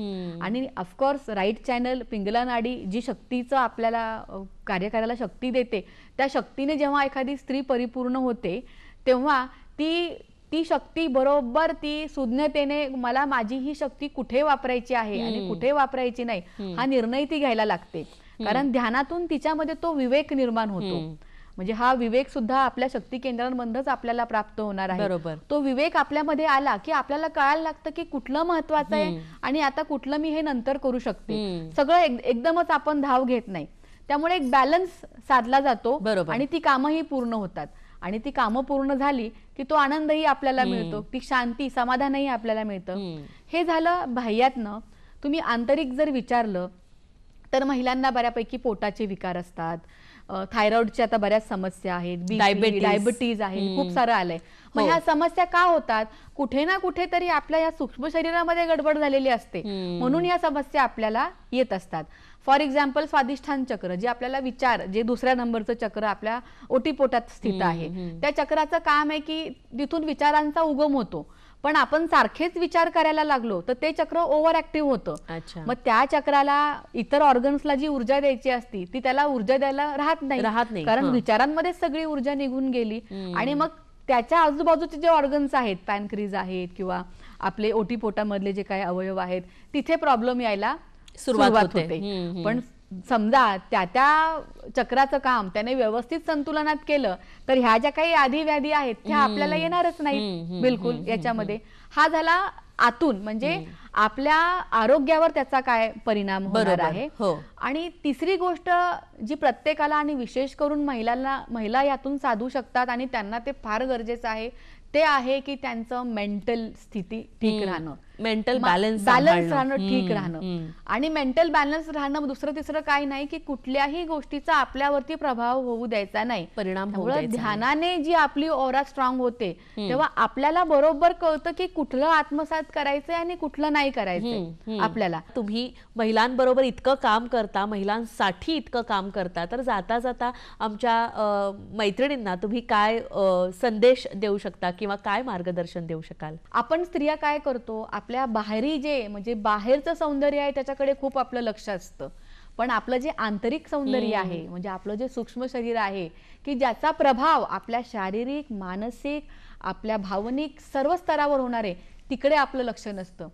S2: आणि ऑफकोर्स राईट चॅनल, पिंगला नाडी जी शक्तीचं आपल्याला कार्य करायला शक्ती देते, त्या शक्तीने जेव्हा एखादी स्त्री परिपूर्ण होते तेव्हा ती शक्ती बरोबर ती सुज्ञतेने मला माझी ही शक्ती कुठे वापरायची आहे आणि कुठे वापरायची नाही हा निर्णय ती घ्यायला लागते. कारण ध्यानातून तिच्यामध्ये तो विवेक निर्माण होतो. म्हणजे हा विवेक सुद्धा आपल्या शक्ती केंद्रांमधूनच आपल्याला प्राप्त होणार आहे.
S1: बरोबर.
S2: तो विवेक आपल्यामध्ये आला की आपल्याला कळायला लागतं की कुठलं महत्वाचं आहे आणि आता कुठलं मी हे नंतर करू शकते. सगळं एकदमच आपण धाव घेत नाही. त्यामुळे एक बॅलन्स साधला जातो आणि ती कामही पूर्ण होतात. आणि ती कामं पूर्ण झाली की तो आनंदही आपल्याला मिळतो, ती शांती समाधानही आपल्याला मिळतं. हे झालं बाह्यातनं. तुम्ही आंतरिक जर विचारलं तर महिलांना बऱ्यापैकी पोटाचे विकार असतात, थायरॉइडच्या आता बऱ्याच समस्या आहेत, डायबिटीज आहे, खूप सारं आलंय. मग ह्या समस्या का होतात? कुठे ना कुठेतरी आपल्या या सूक्ष्म शरीरामध्ये गडबड झालेली असते, म्हणून या समस्या आपल्याला येत असतात. फॉर एक्झाम्पल स्वादिष्ठान चक्र, जे आपल्याला विचार, जे दुसऱ्या नंबरचं चक्र आपल्या ओटीपोटात स्थित आहे, त्या चक्राचं काम आहे की तिथून विचारांचा उगम होतो. पण आपण सारखेच विचार करायला लागलो तर ते चक्र ओव्हर ऍक्टिव्ह होतं. मग त्या चक्राला इतर ऑर्गन्सला जी ऊर्जा द्यायची असती ती त्याला ऊर्जा द्यायला राहत नाही, कारण विचारांमध्ये सगळी ऊर्जा निघून गेली. आणि मग त्याच्या आजूबाजूचे जे ऑर्गन्स आहेत, पॅनक्रीज आहेत किंवा आपले ओटीपोटामधले जे काही अवयव आहेत, तिथे प्रॉब्लेम यायला सुरुवात होते. पण समजा त्या चक्राचं काम त्याने व्यवस्थित संतुलनात केलं तर ह्या ज्या काही आधी व्याधी आहेत त्या आपल्याला येणारच नाही बिलकुल याच्यामध्ये. हा झाला आतून, म्हणजे आपल्या आरोग्यावर त्याचा काय परिणाम होणार आहे. आणि तिसरी गोष्ट जी प्रत्येकाला आणि विशेष करून महिला यातून साधू शकतात आणि त्यांना ते फार गरजेचं आहे, ते आहे की त्यांचं मेंटल स्थिती ठीक राहणं, मेंटल बॅलन्स राहणं, ठीक राहणं. आणि मेंटल बॅलन्स राहणं दुसरं तिसरं काही नाही की कुठल्याही गोष्टीचा आपल्यावरती प्रभाव होऊ द्यायचा नाही, परिणाम होऊ द्यायचा. ध्यानाने जी आपली ऑरा स्ट्रॉंग होते तेव्हा आपल्याला बरोबर कळतं की कुठलं आत्मसात करायचंय आणि कुठलं नाही करायचंय आपल्याला.
S1: तुम्ही महिलांबरोबर इतकं काम करता, महिलांसाठी इतकं काम करता, तर जाता जाता आमच्या मैत्रिणींना तुम्ही काय संदेश देऊ शकता किंवा काय मार्गदर्शन देऊ शकाल?
S2: आपण स्त्रिया काय करतो, आपल्या बाहेरी जे म्हणजे बाहेरचं सौंदर्य आहे त्याच्याकडे खूप आपलं लक्ष असतं, पण आपलं जे आंतरिक सौंदर्य आहे, म्हणजे आपलं जे सूक्ष्म शरीर आहे की ज्याचा प्रभाव आपल्या शारीरिक, मानसिक, आपल्या भावनिक सर्व स्तरावर होणार आहे, तिकडे आपलं लक्ष नसतं.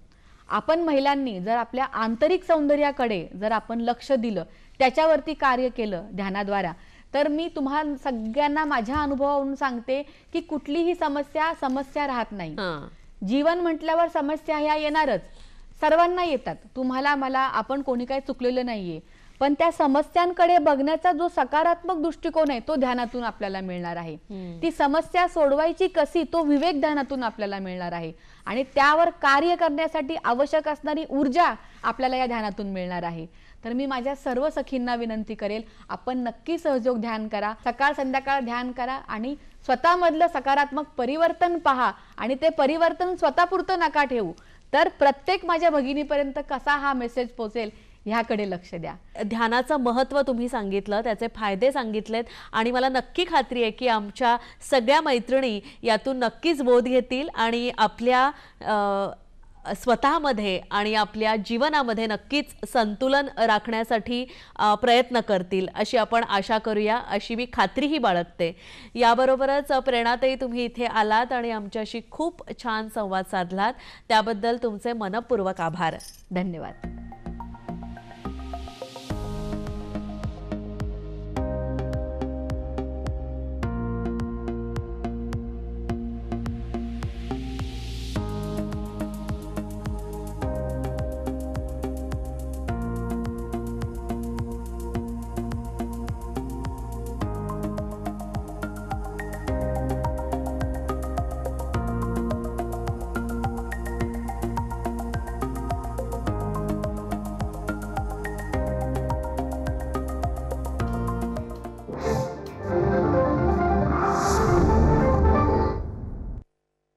S2: आपण महिलांनी जर आपल्या आंतरिक सौंदर्याकडे जर आपण लक्ष दिलं, त्याच्यावरती कार्य केलं ध्यानाद्वारा, तर मी तुम्हाला सगळ्यांना माझ्या अनुभवावरून सांगते की कुठलीही समस्या राहत नाही. जीवन म्हटल्यावर समस्या ह्या येणारच, सर्वांना येतात, तुम्हाला मला, आपण कोणी काही चुकलेलं नाहीये. पण त्या समस्यांकडे बघण्याचा जो सकारात्मक दृष्टिकोन आहे तो ध्यानातून आपल्याला मिळणार आहे. ती समस्या सोडवायची कशी, तो विवेक ध्यानातून आपल्याला मिळणार आहे. आणि त्यावर कार्य करण्यासाठी आवश्यक असणारी ऊर्जा आपल्याला या ध्यानातून मिळणार आहे. तर मी माझ्या सर्व सखींना विनंती करेल, आपण नक्की सहयोग ध्यान करा, सकाळ संध्याकाळ ध्यान करा आणि स्वतःमधलं सकारात्मक परिवर्तन पहा. आणि ते परिवर्तन स्वतःपुरतं नका ठेवू, तर प्रत्येक माझ्या भगिनीपर्यंत कसा हा मेसेज पोहोचेल ह्याकडे लक्ष द्या.
S1: ध्यानाचं महत्त्व तुम्ही सांगितलं, त्याचे फायदे सांगितलेत आणि मला नक्की खात्री आहे की आमच्या सगळ्या मैत्रिणी यातून नक्कीच बोध घेतील आणि आपल्या स्वतःमध्ये आणि आपल्या जीवनामध्ये नक्कीच संतुलन राखण्यासाठी प्रयत्न करतील अशी आपण आशा करूया, अशी मी खात्रीही बाळगते. याबरोबरच प्रेरणाताई, तुम्ही इथे आलात आणि आमच्याशी खूप छान संवाद साधलात, त्याबद्दल तुमचे मनपूर्वक आभार.
S2: धन्यवाद.